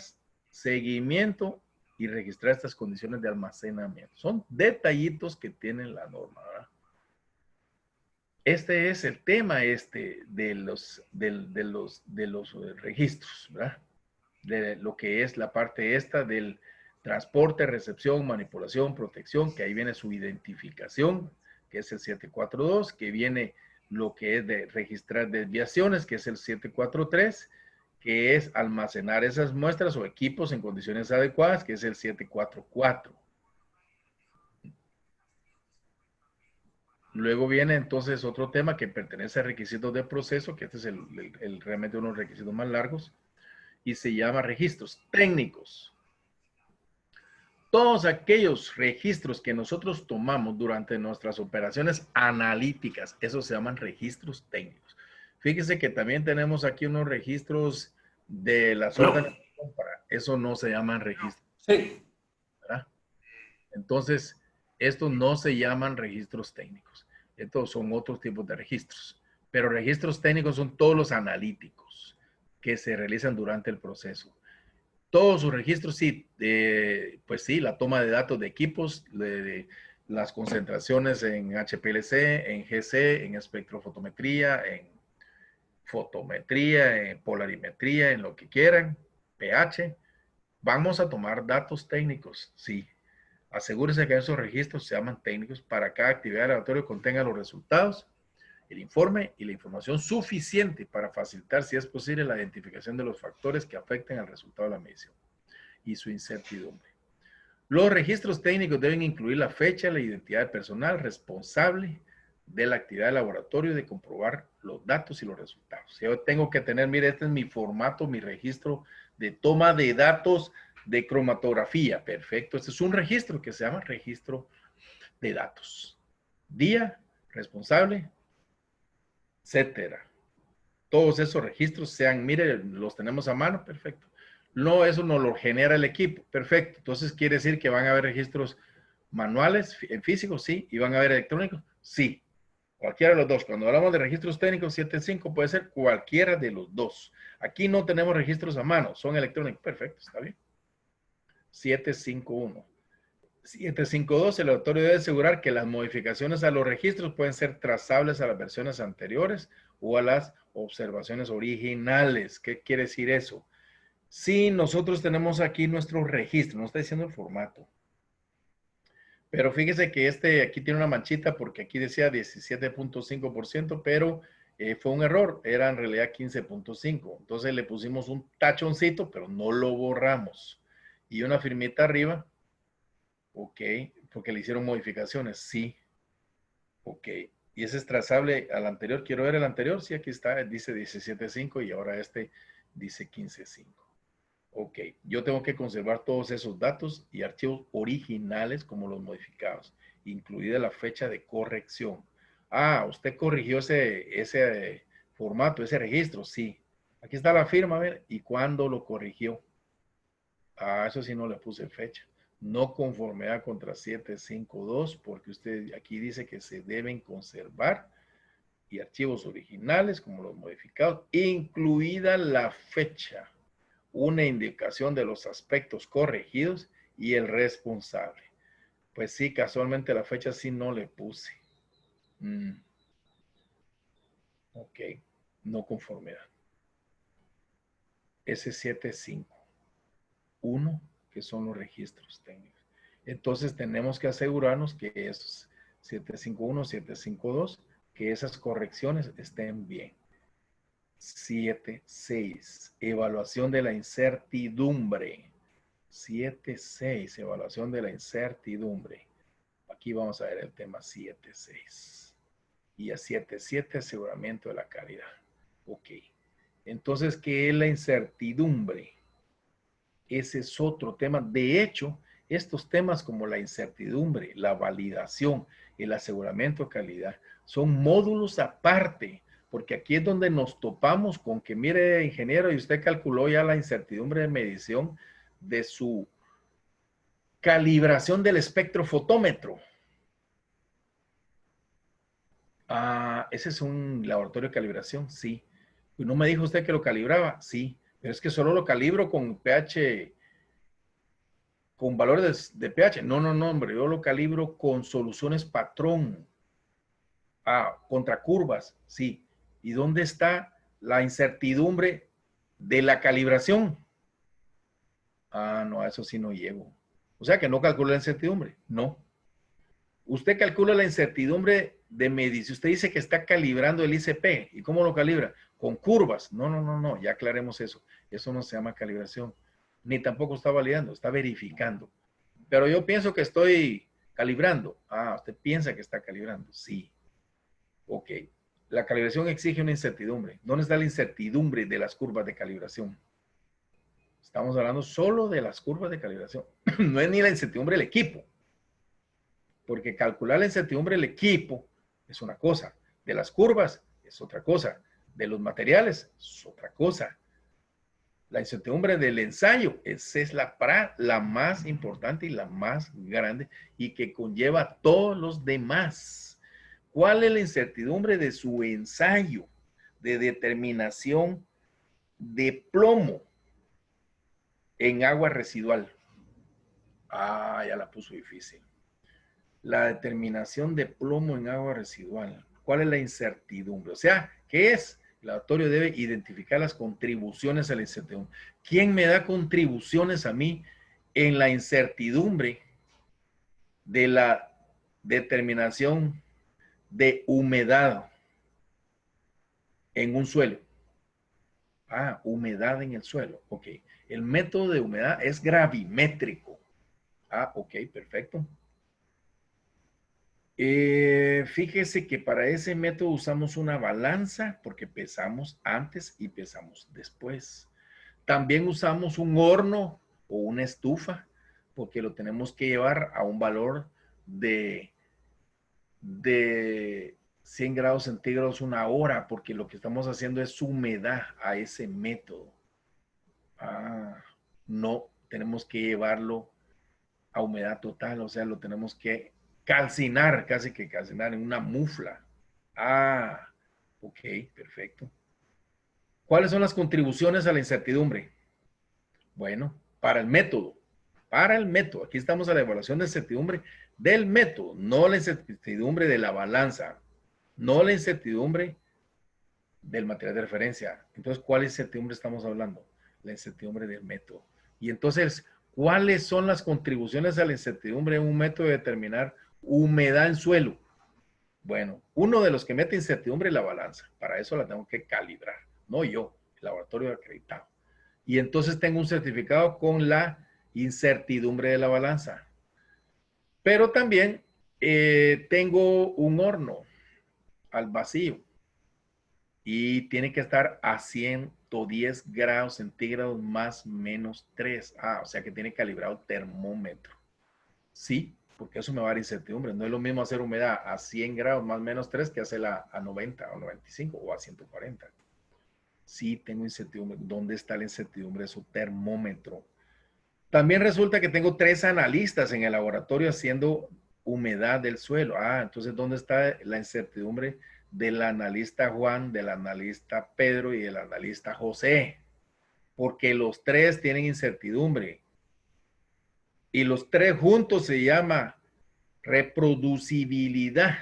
seguimiento y registrar estas condiciones de almacenamiento. Son detallitos que tiene la norma, ¿verdad? Este es el tema de los registros, ¿verdad? De lo que es la parte esta del transporte, recepción, manipulación, protección, que ahí viene su identificación, que es el 742, que viene lo que es de registrar desviaciones, que es el 743, que es almacenar esas muestras o equipos en condiciones adecuadas, que es el 744. Luego viene entonces otro tema que pertenece a requisitos de proceso, que este es realmente uno de los requisitos más largos, y se llama registros técnicos. Todos aquellos registros que nosotros tomamos durante nuestras operaciones analíticas, esos se llaman registros técnicos. Fíjese que también tenemos aquí unos registros de las órdenes de compra. Eso no se llaman registros. Sí. ¿Verdad? Entonces, estos no se llaman registros técnicos. Estos son otros tipos de registros. Pero registros técnicos son todos los analíticos que se realizan durante el proceso. Todos sus registros, sí, pues sí, la toma de datos de equipos, de las concentraciones en HPLC, en GC, en espectrofotometría, en fotometría, en polarimetría, en lo que quieran, pH. Vamos a tomar datos técnicos, sí. Asegúrese que esos registros se llaman técnicos para cada actividad del laboratorio contenga los resultados, el informe y la información suficiente para facilitar, si es posible, la identificación de los factores que afecten al resultado de la medición y su incertidumbre. Los registros técnicos deben incluir la fecha, la identidad del personal responsable de la actividad del laboratorio y de comprobar los datos y los resultados. Yo tengo que tener, mire, este es mi formato, mi registro de toma de datos de cromatografía. Perfecto. Este es un registro que se llama registro de datos. Día, responsable, etcétera. Todos esos registros sean, mire, los tenemos a mano, perfecto. No, eso no lo genera el equipo, perfecto. Entonces quiere decir que van a haber registros manuales, en físico, sí, y van a haber electrónicos, sí. Cualquiera de los dos. Cuando hablamos de registros técnicos 7.5 puede ser cualquiera de los dos. Aquí no tenemos registros a mano, son electrónicos, perfecto, está bien. 751. 752, el laboratorio debe asegurar que las modificaciones a los registros pueden ser trazables a las versiones anteriores o a las observaciones originales. ¿Qué quiere decir eso? Si nosotros tenemos aquí nuestro registro, no está diciendo el formato, pero fíjese que aquí tiene una manchita porque aquí decía 17.5%, pero fue un error, era en realidad 15.5. Entonces le pusimos un tachoncito, pero no lo borramos. Y una firmita arriba. Ok, porque le hicieron modificaciones, sí. Ok, y ese es trazable al anterior. Quiero ver el anterior, sí, aquí está, dice 17.5 y ahora este dice 15.5. Ok, yo tengo que conservar todos esos datos y archivos originales como los modificados, incluida la fecha de corrección. Ah, usted corrigió ese formato, ese registro, sí. Aquí está la firma, a ver, y cuándo lo corrigió. Ah, eso sí no le puse fecha. No conformidad contra 752, porque usted aquí dice que se deben conservar y archivos originales como los modificados, incluida la fecha, una indicación de los aspectos corregidos y el responsable. Pues sí, casualmente la fecha sí no le puse. Ok, no conformidad. S751, que son los registros técnicos. Entonces tenemos que asegurarnos que esos 751, 752, que esas correcciones estén bien. 7.6, evaluación de la incertidumbre. 7.6, evaluación de la incertidumbre. Aquí vamos a ver el tema 7.6. Y a 7.7, aseguramiento de la calidad. Ok. Entonces, ¿qué es la incertidumbre? Ese es otro tema. De hecho, estos temas como la incertidumbre, la validación, el aseguramiento de calidad, son módulos aparte, porque aquí es donde nos topamos con que, mire, ingeniero, y usted calculó ya la incertidumbre de medición de su calibración del espectrofotómetro. Ah, ese es un laboratorio de calibración, sí. ¿Y no me dijo usted que lo calibraba? Sí, pero es que solo lo calibro con pH, con valores de pH. No, no, no, hombre, yo lo calibro con soluciones patrón. Ah, contra curvas, sí. ¿Y dónde está la incertidumbre de la calibración? Ah, no, a eso sí no llego. O sea que no calcula la incertidumbre. No. Usted calcula la incertidumbre de medición. Usted dice que está calibrando el ICP. ¿Y cómo lo calibra? Con curvas. No, no, no, no. Ya aclaremos eso. Eso no se llama calibración. Ni tampoco está validando, está verificando. Pero yo pienso que estoy calibrando. Ah, usted piensa que está calibrando. Sí. Ok. La calibración exige una incertidumbre. ¿Dónde está la incertidumbre de las curvas de calibración? Estamos hablando solo de las curvas de calibración. No es ni la incertidumbre del equipo. Porque calcular la incertidumbre del equipo es una cosa. De las curvas es otra cosa. De los materiales es otra cosa. La incertidumbre del ensayo, esa es la más importante y la más grande y que conlleva a todos los demás. ¿Cuál es la incertidumbre de su ensayo de determinación de plomo en agua residual? Ah, ya la puso difícil. La determinación de plomo en agua residual. ¿Cuál es la incertidumbre? O sea, ¿qué es? El laboratorio debe identificar las contribuciones a la incertidumbre. ¿Quién me da contribuciones a mí en la incertidumbre de la determinación de humedad en un suelo? Ah, humedad en el suelo. Ok. El método de humedad es gravimétrico. Ah, ok, perfecto. Fíjese que para ese método usamos una balanza porque pesamos antes y pesamos después. También usamos un horno o una estufa porque lo tenemos que llevar a un valor de 100 grados centígrados una hora porque lo que estamos haciendo es humedad a ese método. Ah, no, tenemos que llevarlo a humedad total, o sea, lo tenemos que calcinar, casi que calcinar en una mufla. Ah, ok, perfecto. ¿Cuáles son las contribuciones a la incertidumbre? Bueno, para el método, para el método. Aquí estamos a la evaluación de incertidumbre del método, no la incertidumbre de la balanza, no la incertidumbre del material de referencia. Entonces, ¿cuál incertidumbre estamos hablando? La incertidumbre del método. Y entonces, ¿cuáles son las contribuciones a la incertidumbre en un método de determinar humedad en suelo? Bueno, uno de los que mete incertidumbre es la balanza. Para eso la tengo que calibrar, no yo, el laboratorio acreditado. Y entonces tengo un certificado con la incertidumbre de la balanza. Pero también tengo un horno al vacío y tiene que estar a 110 grados centígrados más menos 3. Ah, o sea que tiene calibrado termómetro. Sí, porque eso me va a dar incertidumbre. No es lo mismo hacer humedad a 100 grados más menos 3 que hacerla a 90 o 95 o a 140. Sí, tengo incertidumbre. ¿Dónde está la incertidumbre de su termómetro? También resulta que tengo 3 analistas en el laboratorio haciendo humedad del suelo. Ah, entonces, ¿dónde está la incertidumbre del analista Juan, del analista Pedro y del analista José? Porque los 3 tienen incertidumbre. Y los 3 juntos se llama reproducibilidad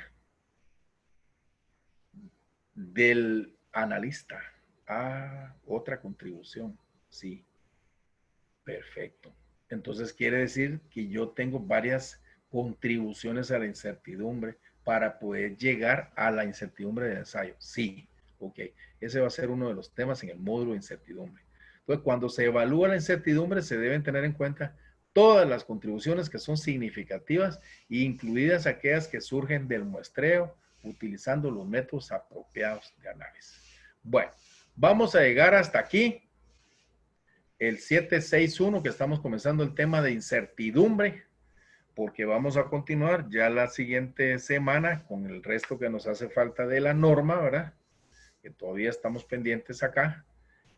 del analista. Ah, otra contribución. Sí, perfecto. Entonces quiere decir que yo tengo varias contribuciones a la incertidumbre para poder llegar a la incertidumbre del ensayo. Sí, ok. Ese va a ser uno de los temas en el módulo de incertidumbre. Entonces, cuando se evalúa la incertidumbre, se deben tener en cuenta todas las contribuciones que son significativas, incluidas aquellas que surgen del muestreo, utilizando los métodos apropiados de análisis. Bueno, vamos a llegar hasta aquí. El 761, que estamos comenzando el tema de incertidumbre, porque vamos a continuar ya la siguiente semana con el resto que nos hace falta de la norma, ¿verdad? Que todavía estamos pendientes acá.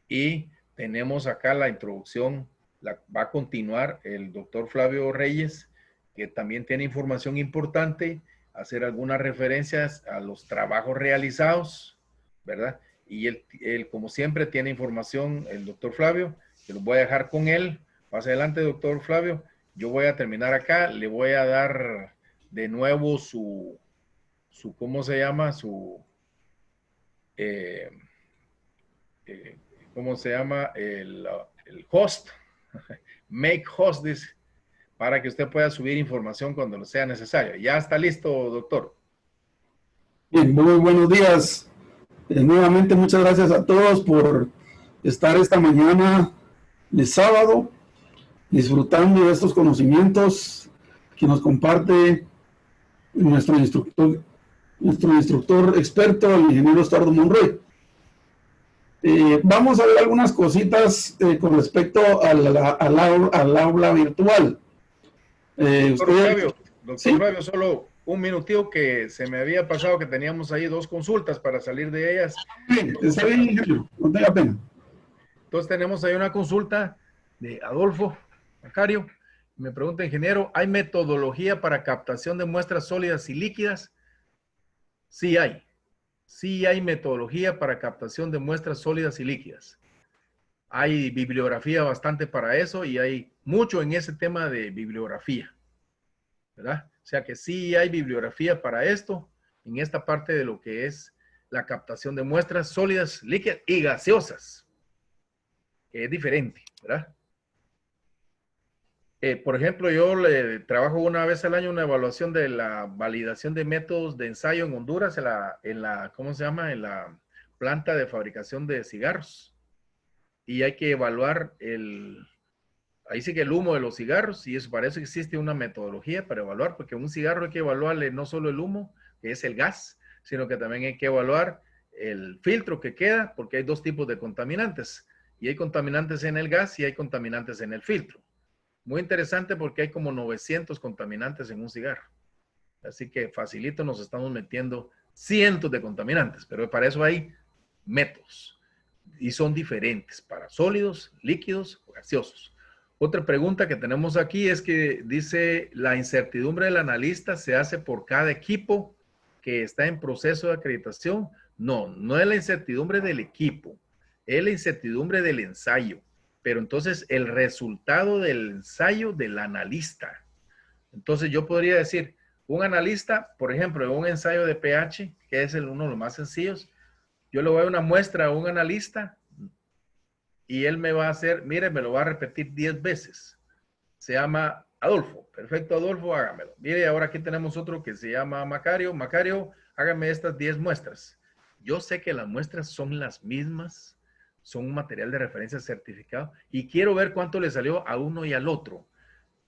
Y tenemos acá la introducción, va a continuar el doctor Flavio Reyes, que también tiene información importante, hacer algunas referencias a los trabajos realizados, ¿verdad? Y él como siempre, tiene información, el doctor Flavio, que los voy a dejar con él. Más adelante, doctor Flavio, yo voy a terminar acá, le voy a dar de nuevo su ¿cómo se llama? Eh, ¿Cómo se llama? El host, make host this, para que usted pueda subir información cuando lo sea necesario. Ya está listo, doctor. Bien, muy buenos días. Nuevamente muchas gracias a todos por estar esta mañana de sábado disfrutando de estos conocimientos que nos comparte nuestro instructor experto, el ingeniero Estuardo Monroy. Vamos a ver algunas cositas con respecto al aula virtual. Doctor ¿Sí? Flavio, solo un minutito que se me había pasado que teníamos ahí 2 consultas para salir de ellas. Bien, está bien, ingeniero, no tenga pena. Entonces tenemos ahí una consulta de Adolfo Macario. Me pregunta, ingeniero, ¿hay metodología para captación de muestras sólidas y líquidas? Sí hay. Sí hay metodología para captación de muestras sólidas y líquidas. Hay bibliografía bastante para eso y hay mucho en ese tema de bibliografía, ¿verdad? O sea que sí hay bibliografía para esto, en esta parte de lo que es la captación de muestras sólidas, líquidas y gaseosas, que es diferente, ¿verdad? Por ejemplo, yo trabajo una vez al año una evaluación de la validación de métodos de ensayo en Honduras, ¿cómo se llama? En la planta de fabricación de cigarros. Y hay que evaluar ahí sí que el humo de los cigarros, y para eso existe una metodología para evaluar, porque un cigarro hay que evaluarle no solo el humo, que es el gas, sino que también hay que evaluar el filtro que queda, porque hay 2 tipos de contaminantes, y hay contaminantes en el gas y hay contaminantes en el filtro. Muy interesante porque hay como 900 contaminantes en un cigarro. Así que facilito nos estamos metiendo cientos de contaminantes, pero para eso hay métodos y son diferentes para sólidos, líquidos o gaseosos. Otra pregunta que tenemos aquí es que dice, ¿la incertidumbre del analista se hace por cada equipo que está en proceso de acreditación? No, no es la incertidumbre del equipo, es la incertidumbre del ensayo. pero entonces el resultado del ensayo del analista. Entonces yo podría decir, un analista, por ejemplo, en un ensayo de pH, que es uno de los más sencillos, yo le voy a dar una muestra a un analista y él me va a hacer, mire, me lo va a repetir 10 veces. Se llama Adolfo. Perfecto, Adolfo, hágamelo. Mire, ahora aquí tenemos otro que se llama Macario. Macario, hágame estas 10 muestras. Yo sé que las muestras son las mismas, son un material de referencia certificado y quiero ver cuánto le salió a uno y al otro.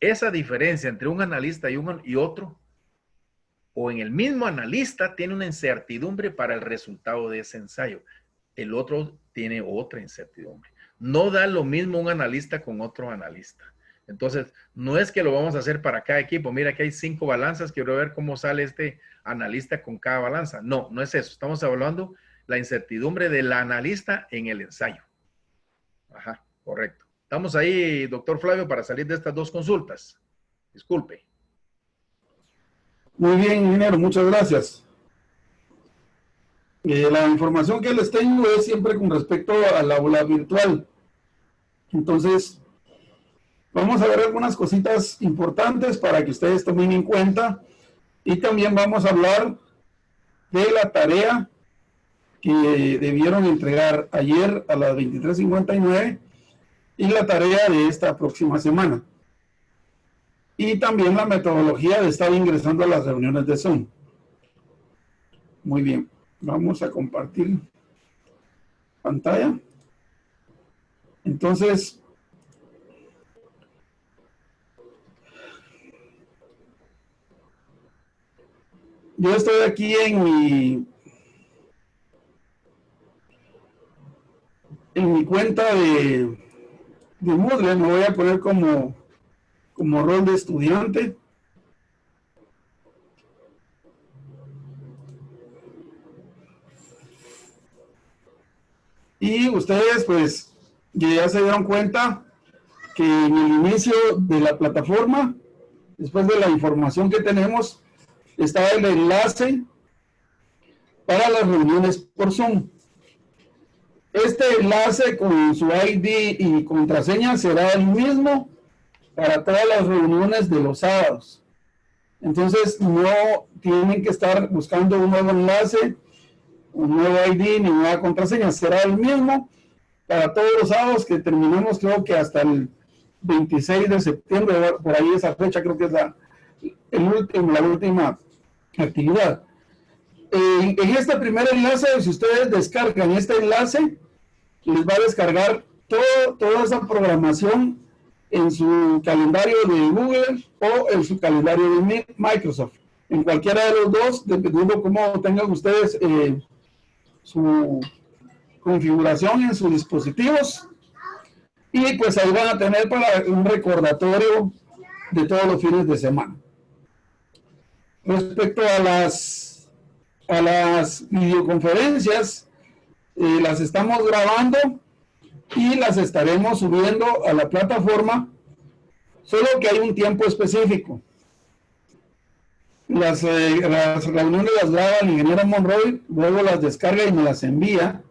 Esa diferencia entre un analista y otro, o en el mismo analista, tiene una incertidumbre para el resultado de ese ensayo. El otro tiene otra incertidumbre. No da lo mismo un analista con otro analista. Entonces, no es que lo vamos a hacer para cada equipo. Mira, aquí hay 5 balanzas. Quiero ver cómo sale este analista con cada balanza. No, no es eso. Estamos hablando la incertidumbre del analista en el ensayo. Ajá, correcto. Estamos ahí, doctor Flavio, para salir de estas 2 consultas. Disculpe. Muy bien, ingeniero, muchas gracias. La información que les tengo es siempre con respecto al aula virtual. Entonces, vamos a ver algunas cositas importantes para que ustedes tomen en cuenta y también vamos a hablar de la tarea que debieron entregar ayer a las 23:59 y la tarea de esta próxima semana. Y también la metodología de estar ingresando a las reuniones de Zoom. Muy bien, vamos a compartir pantalla. Entonces, yo estoy aquí en mi cuenta de Moodle. Me voy a poner como rol de estudiante. Y ustedes pues ya se dieron cuenta que en el inicio de la plataforma, después de la información que tenemos, está el enlace para las reuniones por Zoom. Este enlace con su ID y contraseña será el mismo para todas las reuniones de los sábados. Entonces no tienen que estar buscando un nuevo enlace, un nuevo ID ni nueva contraseña. Será el mismo para todos los sábados, que terminamos creo que hasta el 26 de septiembre, por ahí esa fecha creo que es la última actividad. En este primer enlace, si ustedes descargan este enlace, les va a descargar toda esa programación en su calendario de Google o en su calendario de Microsoft. En cualquiera de los dos, dependiendo cómo tengan ustedes su configuración en sus dispositivos. Y pues ahí van a tener para un recordatorio de todos los fines de semana. Respecto a las videoconferencias, las estamos grabando y las estaremos subiendo a la plataforma, solo que hay un tiempo específico. Las reuniones las graba el ingeniero Monroy, luego las descarga y me las envía,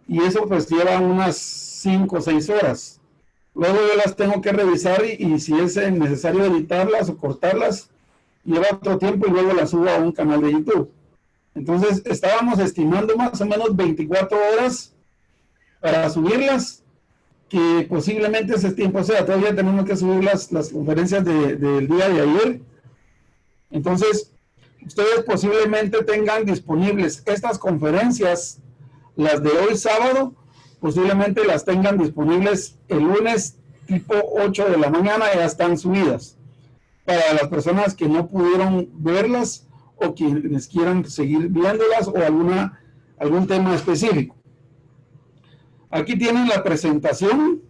y eso pues lleva unas 5 o 6 horas. Luego yo las tengo que revisar y si es necesario editarlas o cortarlas, lleva otro tiempo y luego las subo a un canal de YouTube. Entonces estábamos estimando más o menos 24 horas para subirlas, que posiblemente ese tiempo sea. Todavía tenemos que subir las conferencias del día de ayer. Entonces, ustedes posiblemente tengan disponibles estas conferencias, las de hoy sábado, posiblemente las tengan disponibles el lunes tipo 8 de la mañana, ya están subidas. Para las personas que no pudieron verlas o quienes quieran seguir viéndolas o algún tema específico. Aquí tienen la presentación.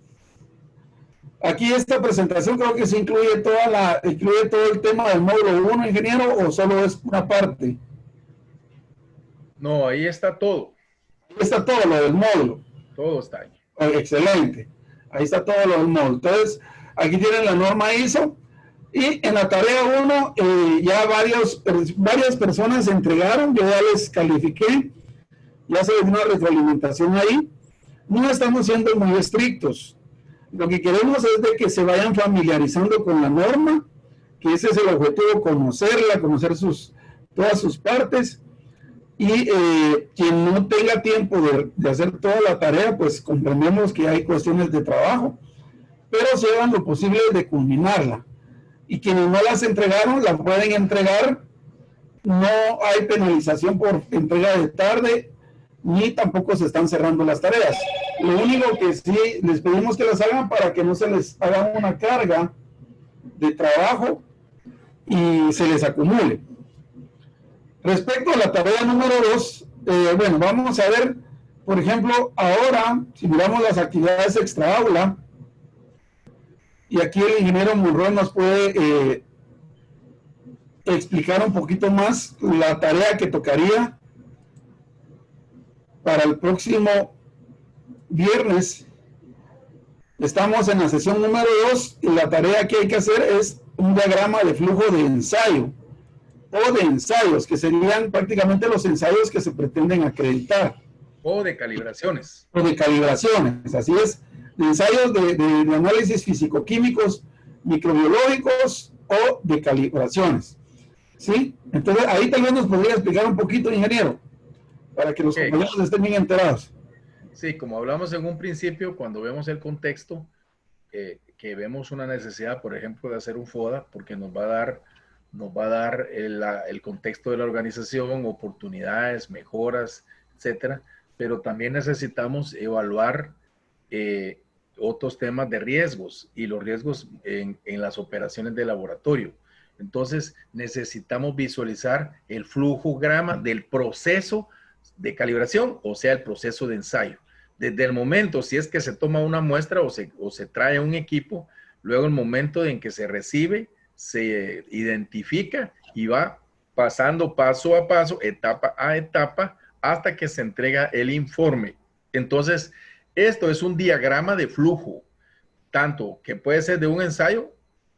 Aquí esta presentación creo que se incluye todo el tema del módulo 1, ingeniero, o solo es una parte. No, ahí está todo. Ahí está todo lo del módulo. Todo está ahí. Excelente. Ahí está todo lo del módulo. Entonces, aquí tienen la norma ISO. Y en la tarea 1 ya varias personas se entregaron, yo ya les califiqué, ya se dio una retroalimentación ahí. No estamos siendo muy estrictos. Lo que queremos es de que se vayan familiarizando con la norma, que ese es el objetivo, conocerla, conocer todas sus partes, y quien no tenga tiempo de hacer toda la tarea, pues comprendemos que hay cuestiones de trabajo, pero se hagan lo posible de culminarla. Y quienes no las entregaron, la pueden entregar. No hay penalización por entrega de tarde, ni tampoco se están cerrando las tareas. Lo único que sí les pedimos que las hagan para que no se les haga una carga de trabajo y se les acumule. Respecto a la tarea número 2, bueno, vamos a ver, por ejemplo, ahora, si miramos las actividades extra aula, y aquí el ingeniero Monroy nos puede explicar un poquito más la tarea que tocaría para el próximo viernes. Estamos en la sesión número 2 y la tarea que hay que hacer es un diagrama de flujo de ensayo o de ensayos, que serían prácticamente los ensayos que se pretenden acreditar. O de calibraciones. O de calibraciones, así es. De ensayos de análisis físico-químicos, microbiológicos o de calibraciones. ¿Sí? Entonces, ahí tal vez nos podría explicar un poquito, ingeniero, para que los compañeros estén bien enterados. Sí, como hablamos en un principio, cuando vemos el contexto, que vemos una necesidad, por ejemplo, de hacer un FODA, porque nos va a dar el contexto de la organización, oportunidades, mejoras, etcétera, pero también necesitamos evaluar otros temas de riesgos y los riesgos en las operaciones de laboratorio. Entonces, necesitamos visualizar el flujograma del proceso de calibración, o sea, el proceso de ensayo. Desde el momento, si es que se toma una muestra o se trae un equipo, luego el momento en que se recibe, se identifica y va pasando paso a paso, etapa a etapa, hasta que se entrega el informe. Entonces, esto es un diagrama de flujo, tanto que puede ser de un ensayo.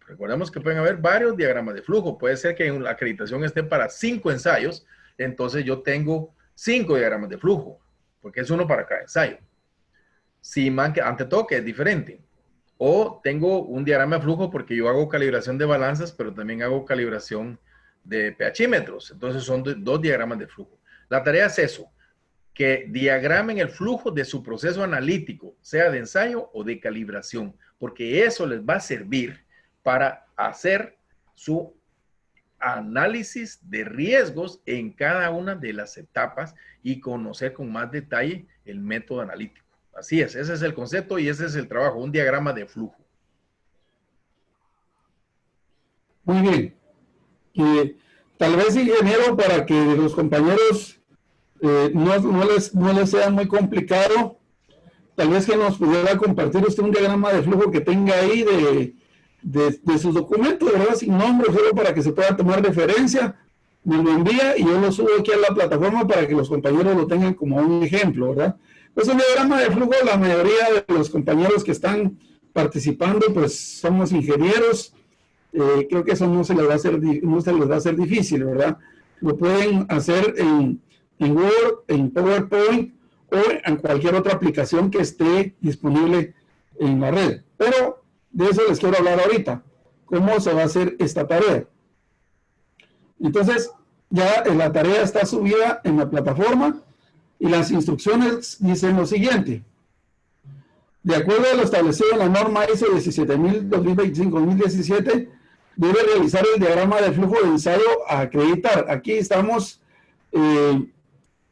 Recordemos que pueden haber varios diagramas de flujo. Puede ser que la acreditación esté para 5 ensayos, entonces yo tengo 5 diagramas de flujo, porque es uno para cada ensayo. Si ante todo que es diferente. O tengo un diagrama de flujo porque yo hago calibración de balanzas, pero también hago calibración de pHímetros. Entonces son 2 diagramas de flujo. La tarea es eso, que diagramen el flujo de su proceso analítico, sea de ensayo o de calibración, porque eso les va a servir para hacer su análisis de riesgos en cada una de las etapas y conocer con más detalle el método analítico. Así es, ese es el concepto y ese es el trabajo, un diagrama de flujo. Muy bien. Tal vez, ingeniero, para que los compañeros no les sea muy complicado, tal vez que nos pudiera compartir usted un diagrama de flujo que tenga ahí de sus documentos, ¿verdad? Sin nombre, solo para que se pueda tomar referencia, me lo envía y yo lo subo aquí a la plataforma para que los compañeros lo tengan como un ejemplo, ¿verdad? Pues un diagrama de flujo, la mayoría de los compañeros que están participando, pues somos ingenieros. Creo que eso no se les va a hacer difícil, ¿verdad? Lo pueden hacer en Word, en PowerPoint o en cualquier otra aplicación que esté disponible en la red. Pero de eso les quiero hablar ahorita. ¿Cómo se va a hacer esta tarea? Entonces, ya la tarea está subida en la plataforma y las instrucciones dicen lo siguiente. De acuerdo a lo establecido en la norma ISO 17000-2025-2017, debe realizar el diagrama de flujo de ensayo a acreditar. Aquí estamos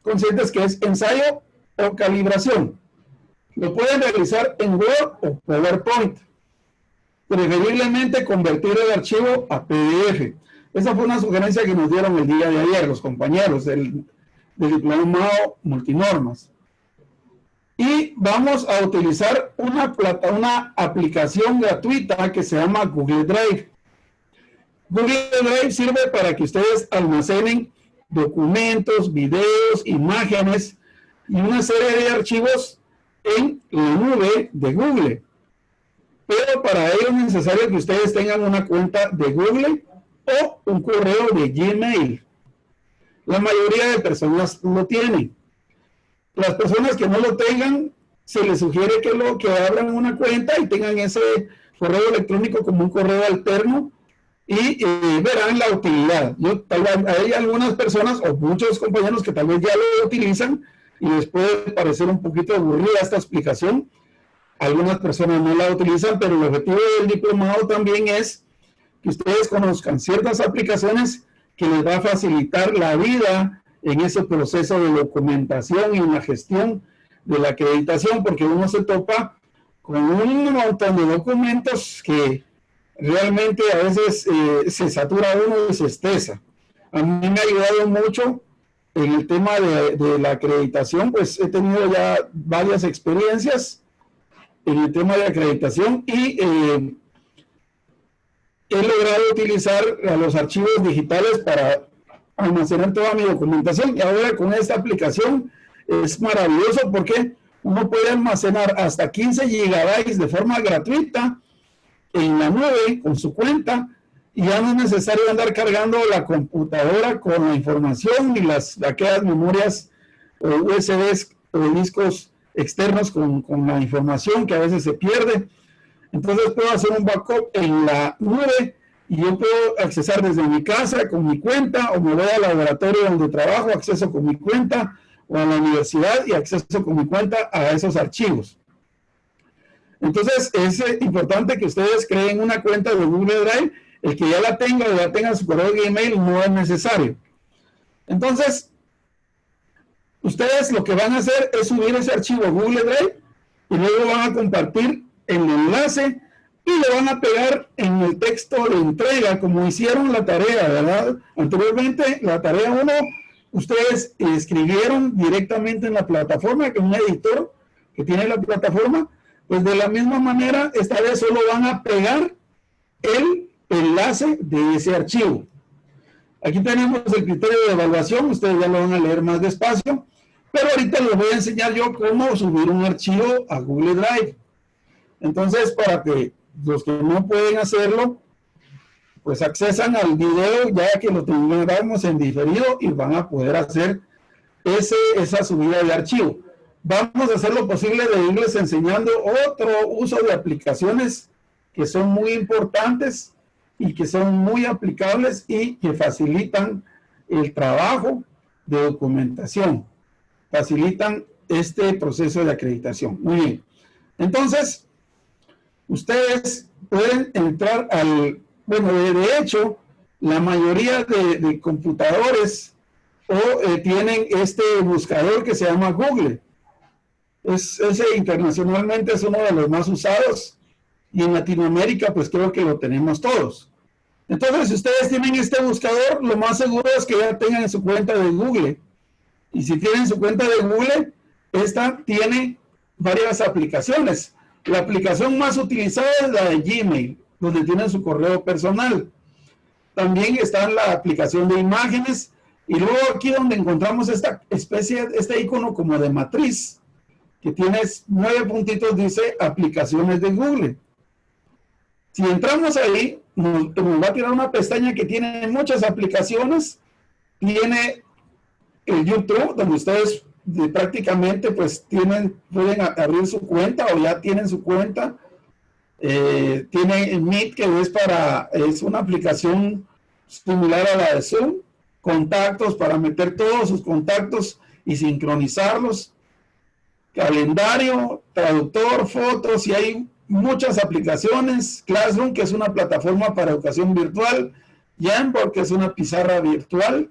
conscientes que es ensayo o calibración. Lo pueden realizar en Word o PowerPoint. Preferiblemente convertir el archivo a PDF. Esa fue una sugerencia que nos dieron el día de ayer los compañeros del diplomado multinormas. Y vamos a utilizar una aplicación gratuita que se llama Google Drive. Google Drive sirve para que ustedes almacenen documentos, videos, imágenes y una serie de archivos en la nube de Google. Pero para ello es necesario que ustedes tengan una cuenta de Google o un correo de Gmail. La mayoría de personas lo tienen. Las personas que no lo tengan, se les sugiere que abran una cuenta y tengan ese correo electrónico como un correo alterno y verán la utilidad. Tal vez hay algunas personas o muchos compañeros que tal vez ya lo utilizan y les puede parecer un poquito aburrida esta explicación. Algunas personas no la utilizan, pero el objetivo del diplomado también es que ustedes conozcan ciertas aplicaciones que les va a facilitar la vida en ese proceso de documentación y en la gestión de la acreditación, porque uno se topa con un montón de documentos que realmente a veces se satura uno y se estresa. A mí me ha ayudado mucho en el tema de la acreditación, pues he tenido ya varias experiencias en el tema de acreditación y he logrado utilizar los archivos digitales para almacenar toda mi documentación. Y ahora con esta aplicación es maravilloso porque uno puede almacenar hasta 15 gigabytes de forma gratuita en la nube con su cuenta y ya no es necesario andar cargando la computadora con la información ni aquellas memorias o USBs o discos externos con la información que a veces se pierde. Entonces puedo hacer un backup en la nube y yo puedo accesar desde mi casa con mi cuenta, o me voy al laboratorio donde trabajo, acceso con mi cuenta, o a la universidad y acceso con mi cuenta a esos archivos. Entonces es importante que ustedes creen una cuenta de Google Drive. El que ya la tenga o ya tenga su correo de email no es necesario. Entonces, ustedes lo que van a hacer es subir ese archivo a Google Drive y luego van a compartir el enlace y lo van a pegar en el texto de entrega como hicieron la tarea, ¿verdad? Anteriormente, la tarea 1, ustedes escribieron directamente en la plataforma, que es un editor que tiene la plataforma, pues de la misma manera, esta vez solo van a pegar el enlace de ese archivo. Aquí tenemos el criterio de evaluación, ustedes ya lo van a leer más despacio, pero ahorita les voy a enseñar yo cómo subir un archivo a Google Drive. Entonces, para que los que no pueden hacerlo, pues accesan al video ya que lo tengamos en diferido y van a poder hacer esa subida de archivo. Vamos a hacer lo posible de irles enseñando otro uso de aplicaciones que son muy importantes y que son muy aplicables y que facilitan el trabajo de documentación, facilitan este proceso de acreditación. Muy bien. Entonces, ustedes pueden entrar bueno, de hecho, la mayoría de computadores tienen este buscador que se llama Google. Ese internacionalmente es uno de los más usados y en Latinoamérica pues creo que lo tenemos todos. Entonces, si ustedes tienen este buscador, lo más seguro es que ya tengan su cuenta de Google. Y si tienen su cuenta de Google, esta tiene varias aplicaciones. La aplicación más utilizada es la de Gmail, donde tienen su correo personal. También está la aplicación de imágenes. Y luego aquí donde encontramos esta especie, este icono como de matriz, que tiene 9 puntitos, dice aplicaciones de Google. Si entramos ahí, nos va a tirar una pestaña que tiene muchas aplicaciones. Tiene el YouTube, donde ustedes prácticamente pues pueden abrir su cuenta o ya tienen su cuenta. Tiene Meet, que es una aplicación similar a la de Zoom. Contactos, para meter todos sus contactos y sincronizarlos. Calendario, traductor, fotos, y hay muchas aplicaciones. Classroom, que es una plataforma para educación virtual. Jamboard, que es una pizarra virtual.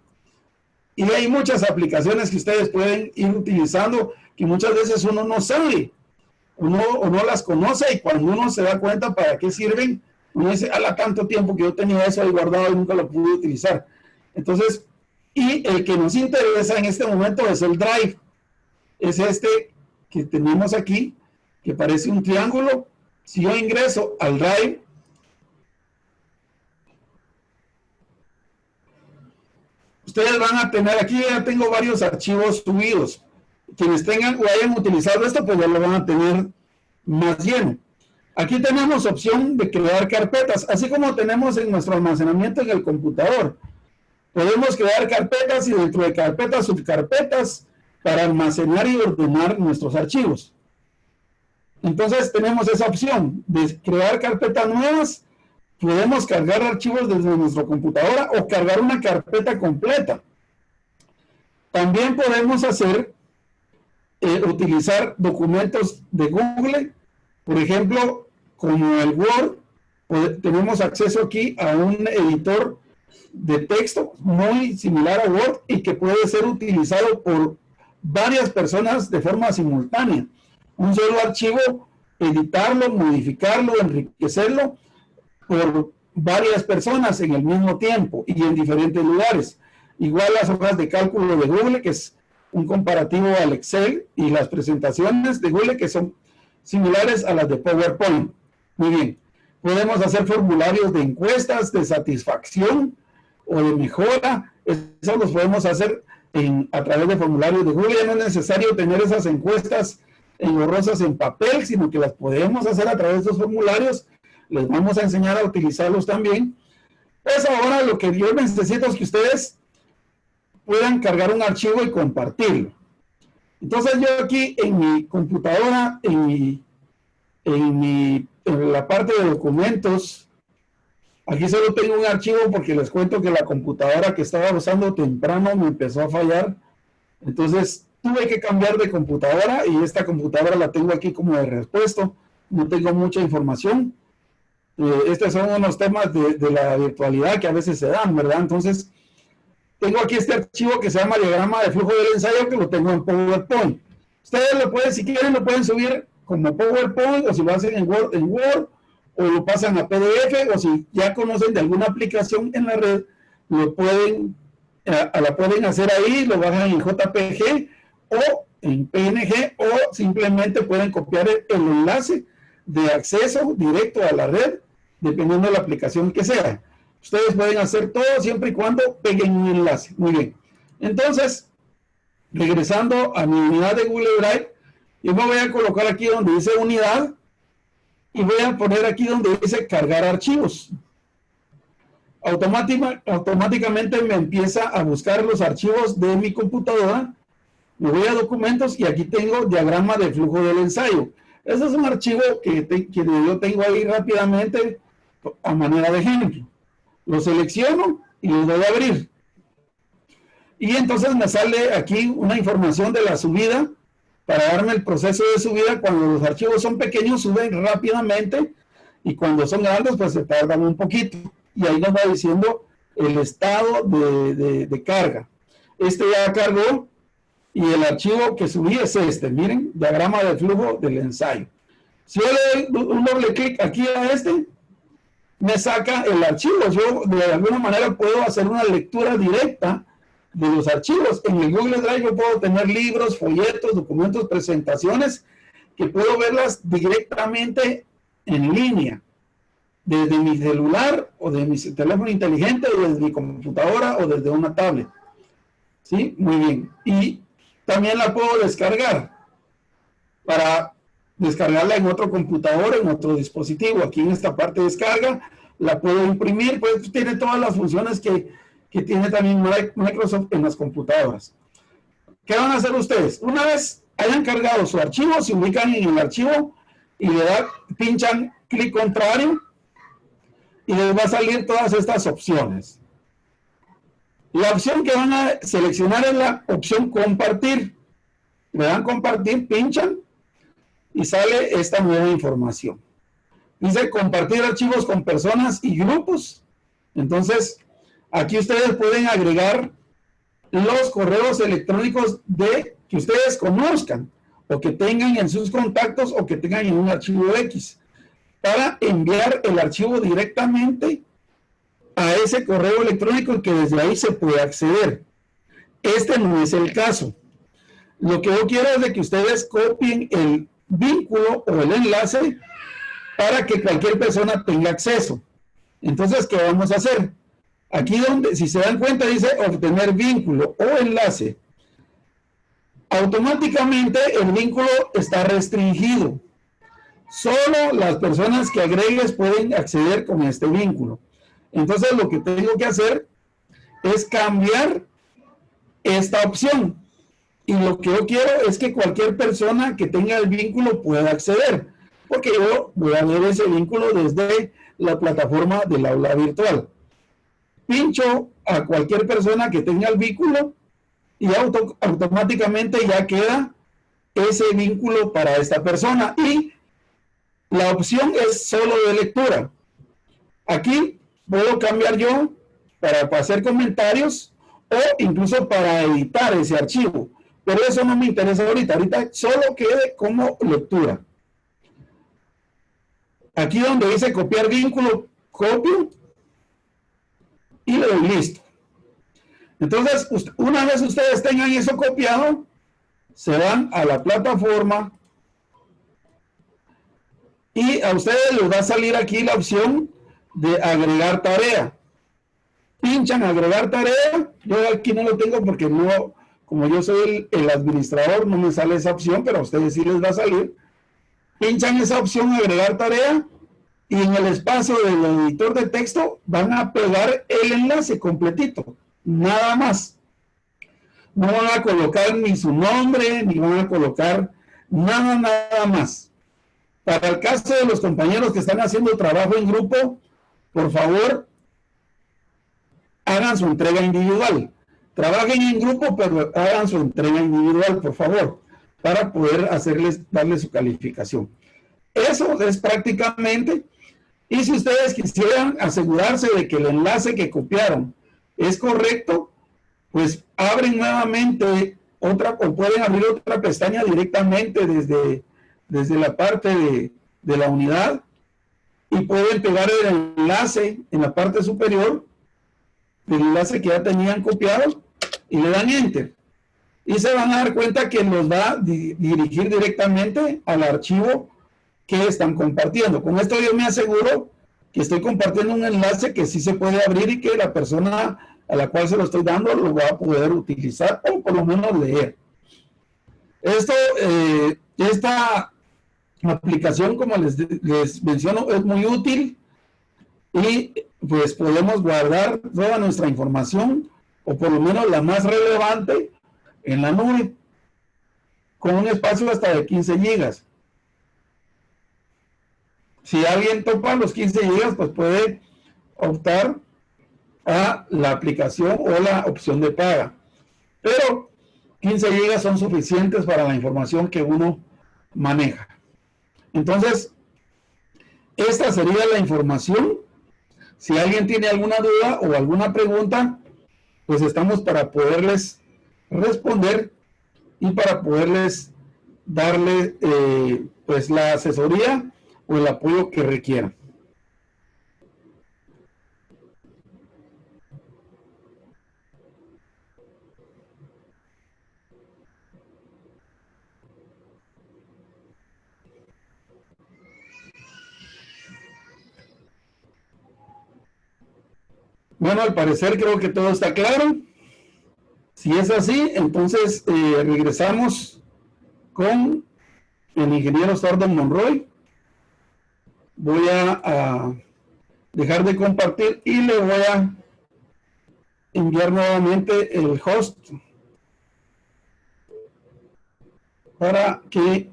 Y hay muchas aplicaciones que ustedes pueden ir utilizando, que muchas veces uno no sabe, o no las conoce, y cuando uno se da cuenta para qué sirven, uno dice, ala, tanto tiempo que yo tenía eso ahí guardado y nunca lo pude utilizar. Entonces, y el que nos interesa en este momento es el Drive. Es este que tenemos aquí, que parece un triángulo. Si yo ingreso al Drive, ustedes van a tener, aquí ya tengo varios archivos subidos. Quienes tengan o hayan utilizado esto, pues ya lo van a tener más lleno. Aquí tenemos opción de crear carpetas, así como tenemos en nuestro almacenamiento en el computador. Podemos crear carpetas y dentro de carpetas, subcarpetas, para almacenar y ordenar nuestros archivos. Entonces tenemos esa opción de crear carpetas nuevas. Podemos cargar archivos desde nuestra computadora o cargar una carpeta completa. También podemos utilizar documentos de Google, por ejemplo, como el Word. Tenemos acceso aquí a un editor de texto muy similar a Word y que puede ser utilizado por varias personas de forma simultánea. Un solo archivo, editarlo, modificarlo, enriquecerlo por varias personas en el mismo tiempo y en diferentes lugares. Igual las hojas de cálculo de Google, que es un comparativo al Excel, y las presentaciones de Google, que son similares a las de PowerPoint. Muy bien. Podemos hacer formularios de encuestas, de satisfacción o de mejora. Eso los podemos hacer a través de formularios de Google. Ya no es necesario tener esas encuestas engorrosas en papel, sino que las podemos hacer a través de esos formularios. Les vamos a enseñar a utilizarlos también. Pues ahora lo que yo necesito es que ustedes puedan cargar un archivo y compartirlo. Entonces yo aquí en mi computadora, en la parte de documentos, aquí solo tengo un archivo porque les cuento que la computadora que estaba usando temprano me empezó a fallar. Entonces tuve que cambiar de computadora y esta computadora la tengo aquí como de repuesto. No tengo mucha información. Estos son unos temas de la virtualidad que a veces se dan, ¿verdad? Entonces tengo aquí este archivo que se llama diagrama de flujo del ensayo, que lo tengo en PowerPoint. Ustedes lo pueden, si quieren, lo pueden subir como PowerPoint, o si lo hacen en Word, o lo pasan a PDF, o si ya conocen de alguna aplicación en la red, la pueden hacer ahí, lo bajan en JPG o en PNG, o simplemente pueden copiar el enlace de acceso directo a la red, dependiendo de la aplicación que sea. Ustedes pueden hacer todo siempre y cuando peguen un enlace. Muy bien. Entonces, regresando a mi unidad de Google Drive, yo me voy a colocar aquí donde dice unidad y voy a poner aquí donde dice cargar archivos. Automáticamente me empieza a buscar los archivos de mi computadora. Me voy a documentos y aquí tengo diagrama de flujo del ensayo. Ese es un archivo que yo tengo ahí rápidamente a manera de ejemplo. Lo selecciono y lo doy a abrir. Y entonces me sale aquí una información de la subida para darme el proceso de subida. Cuando los archivos son pequeños, suben rápidamente, y cuando son grandes, pues se tardan un poquito. Y ahí nos va diciendo el estado de carga. Este ya cargó, y el archivo que subí es este. Miren, diagrama de flujo del ensayo. Si yo le doy un doble clic aquí a este, me saca el archivo. Yo de alguna manera puedo hacer una lectura directa de los archivos. En el Google Drive yo puedo tener libros, folletos, documentos, presentaciones, que puedo verlas directamente en línea, desde mi celular o de mi teléfono inteligente, o desde mi computadora o desde una tablet. ¿Sí? Muy bien. Y también la puedo descargar para descargarla en otro computador, en otro dispositivo. Aquí en esta parte de descarga la puedo imprimir, pues tiene todas las funciones que tiene también Microsoft en las computadoras. ¿Qué van a hacer ustedes? Una vez hayan cargado su archivo, se ubican en el archivo y pinchan clic contrario y les va a salir todas estas opciones. La opción que van a seleccionar es la opción compartir. Le dan compartir, pinchan y sale esta nueva información. Dice compartir archivos con personas y grupos. Entonces, aquí ustedes pueden agregar los correos electrónicos que ustedes conozcan, o que tengan en sus contactos, o que tengan en un archivo X, para enviar el archivo directamente a ese correo electrónico, y que desde ahí se puede acceder. Este no es el caso. Lo que yo quiero es de que ustedes copien el vínculo o el enlace para que cualquier persona tenga acceso. Entonces, ¿qué vamos a hacer? Aquí donde, si se dan cuenta, dice obtener vínculo o enlace. Automáticamente el vínculo está restringido. Solo las personas que agregues pueden acceder con este vínculo. Entonces, lo que tengo que hacer es cambiar esta opción. Y lo que yo quiero es que cualquier persona que tenga el vínculo pueda acceder. porque yo voy a ver ese vínculo desde la plataforma del aula virtual. Pincho a cualquier persona que tenga el vínculo y automáticamente ya queda ese vínculo para esta persona. Y la opción es solo de lectura. Aquí puedo cambiar yo para hacer comentarios o incluso para editar ese archivo. Pero eso no me interesa ahorita. Ahorita solo quede como lectura. Aquí donde dice copiar vínculo, copio y le doy listo. Entonces, una vez ustedes tengan eso copiado, se van a la plataforma y a ustedes les va a salir aquí la opción de agregar tarea. Pinchan agregar tarea. Yo aquí no lo tengo porque no, como yo soy el administrador, no me sale esa opción, pero a ustedes sí les va a salir. Pinchan esa opción agregar tarea y en el espacio del editor de texto van a pegar el enlace completito, nada más. No van a colocar ni su nombre, ni van a colocar nada más. Para el caso de los compañeros que están haciendo trabajo en grupo, por favor, hagan su entrega individual. Trabajen en grupo, pero hagan su entrega individual, por favor, para poder darles su calificación. Eso es prácticamente. Y si ustedes quisieran asegurarse de que el enlace que copiaron es correcto, pues abren nuevamente otra, o pueden abrir otra pestaña directamente desde la parte de la unidad y pueden pegar el enlace en la parte superior del enlace que ya tenían copiado y le dan enter. Y se van a dar cuenta que nos va a dirigir directamente al archivo que están compartiendo. Con esto yo me aseguro que estoy compartiendo un enlace que sí se puede abrir y que la persona a la cual se lo estoy dando lo va a poder utilizar o por lo menos leer. Esta aplicación, como les menciono, es muy útil y pues podemos guardar toda nuestra información o por lo menos la más relevante en la nube con un espacio hasta de 15 gigas. Si alguien topa los 15 gigas, pues puede optar a la aplicación o la opción de paga. Pero 15 gigas son suficientes para la información que uno maneja. Entonces, esta sería la información. Si alguien tiene alguna duda o alguna pregunta, pues estamos para poderles responder y para poderles darle pues la asesoría o el apoyo que requieran. Bueno, al parecer creo que todo está claro. Si es así, entonces regresamos con el ingeniero Sordon Monroy. Voy a dejar de compartir y le voy a enviar nuevamente el host para que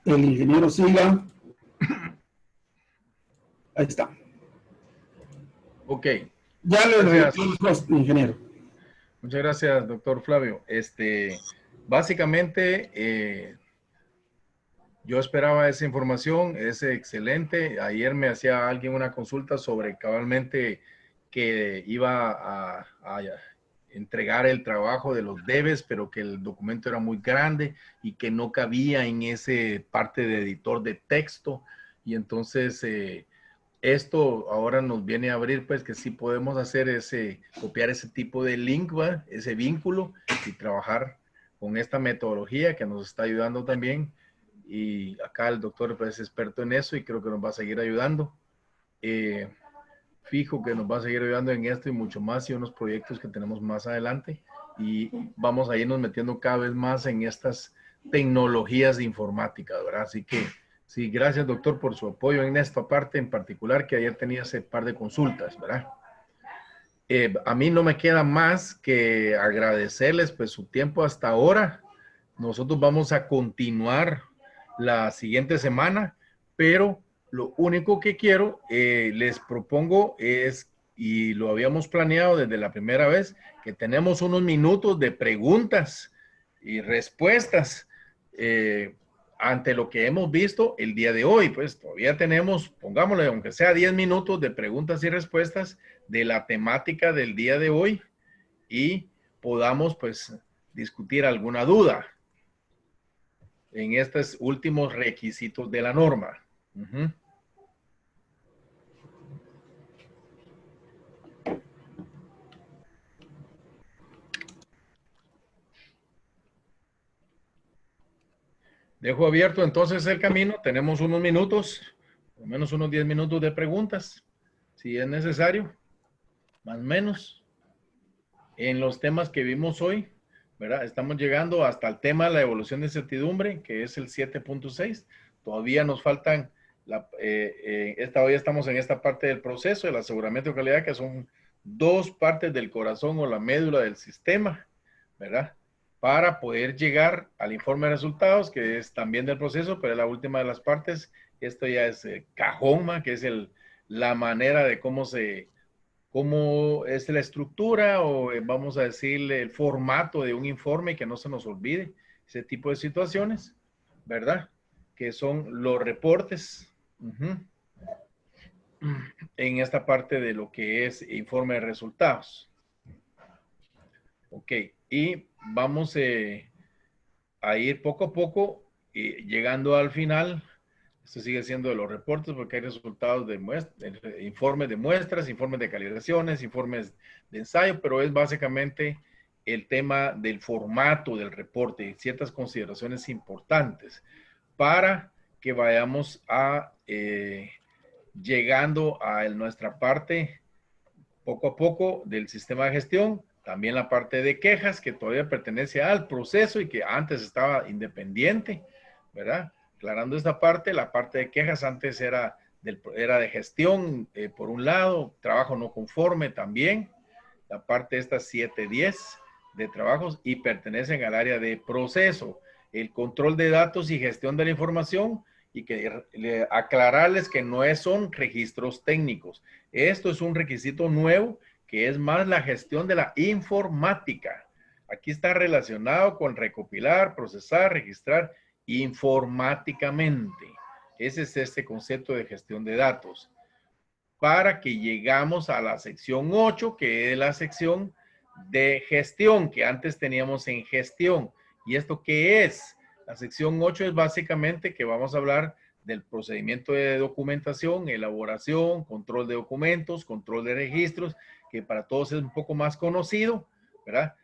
el ingeniero siga. Ahí está. Ok. Ya le regresó el host, ingeniero. Muchas gracias, doctor Flavio. Básicamente, yo esperaba esa información, es excelente. Ayer me hacía alguien una consulta sobre cabalmente que iba a entregar el trabajo de los debes, pero que el documento era muy grande y que no cabía en ese parte de editor de texto. Y entonces esto ahora nos viene a abrir pues que sí podemos hacer copiar ese tipo de link, ¿va? Ese vínculo y trabajar con esta metodología que nos está ayudando también. Y acá el doctor pues, es experto en eso y creo que nos va a seguir ayudando. Fijo que nos va a seguir ayudando en esto y mucho más y unos proyectos que tenemos más adelante. Y vamos a irnos metiendo cada vez más en estas tecnologías de informática, ¿verdad? Así que sí, gracias doctor por su apoyo en esta parte en particular que ayer tenía ese par de consultas, ¿verdad? A mí no me queda más que agradecerles pues su tiempo hasta ahora. Nosotros vamos a continuar la siguiente semana, pero lo único que quiero, les propongo es, y lo habíamos planeado desde la primera vez, que tenemos unos minutos de preguntas y respuestas ante lo que hemos visto el día de hoy. Pues todavía tenemos, pongámosle, aunque sea 10 minutos de preguntas y respuestas de la temática del día de hoy y podamos pues discutir alguna duda en estos últimos requisitos de la norma. Uh-huh. Dejo abierto entonces el camino. Tenemos unos minutos, por lo menos unos 10 minutos de preguntas, si es necesario, más o menos. En los temas que vimos hoy, ¿verdad? Estamos llegando hasta el tema de la evolución de incertidumbre, que es el 7.6. Todavía nos faltan, hoy estamos en esta parte del proceso del aseguramiento de calidad, que son dos partes del corazón o la médula del sistema, ¿verdad? Para poder llegar al informe de resultados, que es también del proceso, pero es la última de las partes. Esto ya es cajón, que es la manera de cómo es la estructura o vamos a decirle el formato de un informe, que no se nos olvide ese tipo de situaciones, ¿verdad? Que son los reportes en esta parte de lo que es informe de resultados. Ok, y vamos a ir poco a poco llegando al final. Esto sigue siendo de los reportes porque hay resultados de informes de muestras, informes de calibraciones, informes de ensayo, pero es básicamente el tema del formato del reporte y ciertas consideraciones importantes para que vayamos llegando a nuestra parte poco a poco del sistema de gestión. También la parte de quejas, que todavía pertenece al proceso y que antes estaba independiente, ¿verdad? Aclarando esta parte, la parte de quejas antes era de gestión, por un lado, trabajo no conforme también, la parte esta 710 de trabajos y pertenecen al área de proceso, el control de datos y gestión de la información, y que aclararles que no son registros técnicos. Esto es un requisito nuevo que es más la gestión de la informática. Aquí está relacionado con recopilar, procesar, registrar informáticamente. Ese es este concepto de gestión de datos. Para que llegamos a la sección 8, que es la sección de gestión, que antes teníamos en gestión. ¿Y esto qué es? La sección 8 es básicamente que vamos a hablar del procedimiento de documentación, elaboración, control de documentos, control de registros, que para todos es un poco más conocido, ¿verdad?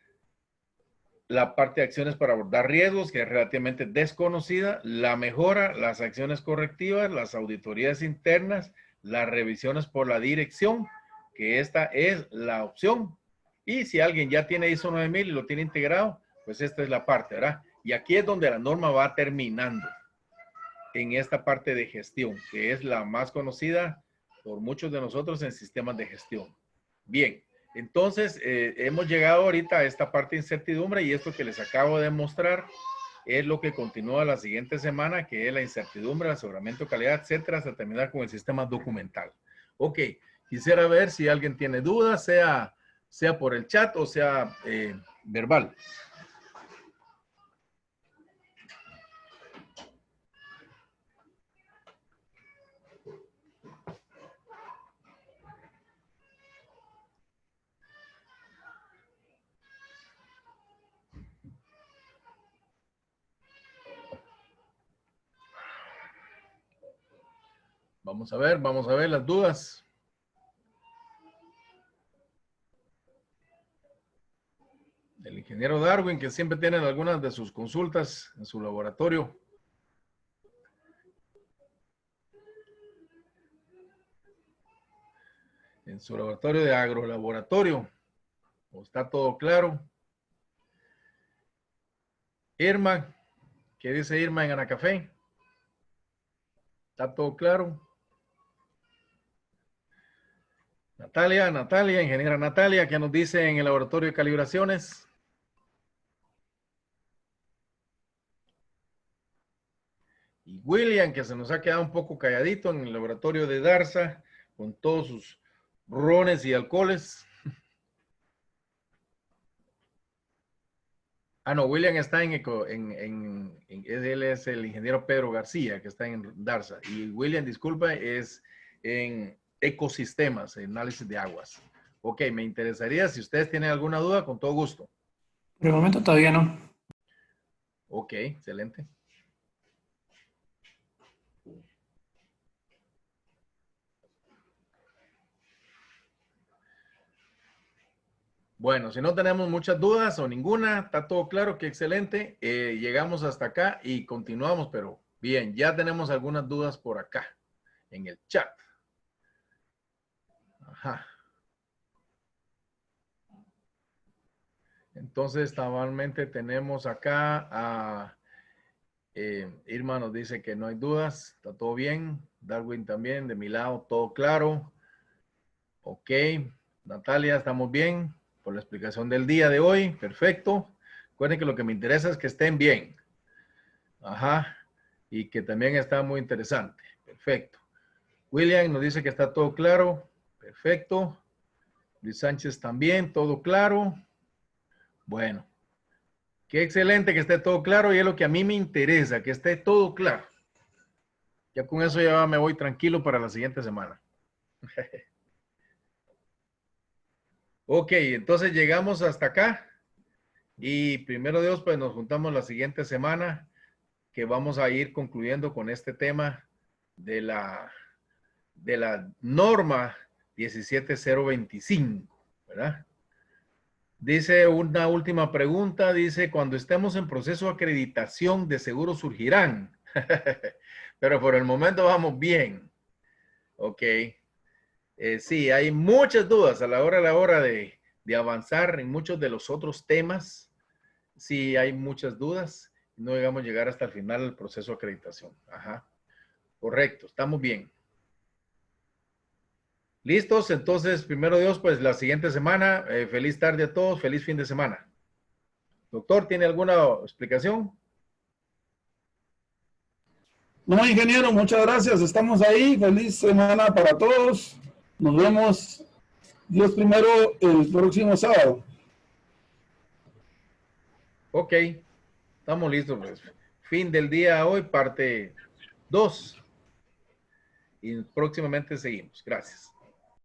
La parte de acciones para abordar riesgos, que es relativamente desconocida, la mejora, las acciones correctivas, las auditorías internas, las revisiones por la dirección, que esta es la opción. Y si alguien ya tiene ISO 9000 y lo tiene integrado, pues esta es la parte, ¿verdad? Y aquí es donde la norma va terminando, en esta parte de gestión, que es la más conocida por muchos de nosotros en sistemas de gestión. Bien, entonces hemos llegado ahorita a esta parte de incertidumbre y esto que les acabo de mostrar es lo que continúa la siguiente semana, que es la incertidumbre, el aseguramiento de calidad, etcétera, hasta terminar con el sistema documental. Ok, quisiera ver si alguien tiene dudas, sea por el chat o sea verbal. Vamos a ver las dudas. El ingeniero Darwin, que siempre tiene algunas de sus consultas en su laboratorio. En su laboratorio de agrolaboratorio. ¿Está todo claro? Irma, ¿qué dice Irma en Anacafé? ¿Está todo claro? Natalia, ingeniera Natalia, ¿qué nos dice en el laboratorio de calibraciones? Y William, que se nos ha quedado un poco calladito en el laboratorio de Darza, con todos sus rones y alcoholes. Ah, no, William está él es el ingeniero Pedro García, que está en Darza. Y William, disculpa, es en ecosistemas, análisis de aguas. Ok, me interesaría, si ustedes tienen alguna duda, con todo gusto. Por el momento todavía no. Ok, excelente. Bueno, si no tenemos muchas dudas o ninguna, está todo claro, que excelente. Llegamos hasta acá y continuamos, pero bien, ya tenemos algunas dudas por acá en el chat. Ajá. Entonces, normalmente tenemos acá a Irma nos dice que no hay dudas, está todo bien. Darwin también, de mi lado, todo claro. Ok, Natalia, estamos bien por la explicación del día de hoy. Perfecto. Recuerden que lo que me interesa es que estén bien. Ajá. Y que también está muy interesante. Perfecto. William nos dice que está todo claro. Perfecto. Luis Sánchez también, todo claro. Bueno. Qué excelente que esté todo claro y es lo que a mí me interesa, que esté todo claro. Ya con eso ya me voy tranquilo para la siguiente semana. Ok, entonces llegamos hasta acá y primero Dios, pues nos juntamos la siguiente semana que vamos a ir concluyendo con este tema de la norma 17025, ¿verdad? Dice una última pregunta, dice, cuando estemos en proceso de acreditación de seguro surgirán, pero por el momento vamos bien. Ok. Sí, hay muchas dudas a la hora de avanzar en muchos de los otros temas. Sí, hay muchas dudas. No llegamos a llegar hasta el final del proceso de acreditación. Ajá. Correcto, estamos bien. ¿Listos? Entonces, primero Dios, pues la siguiente semana, feliz tarde a todos, feliz fin de semana. Doctor, ¿tiene alguna explicación? No, ingeniero, muchas gracias. Estamos ahí. Feliz semana para todos. Nos vemos, Dios primero, el próximo sábado. Ok, estamos listos. Pues. Fin del día hoy, parte 2. Y próximamente seguimos. Gracias.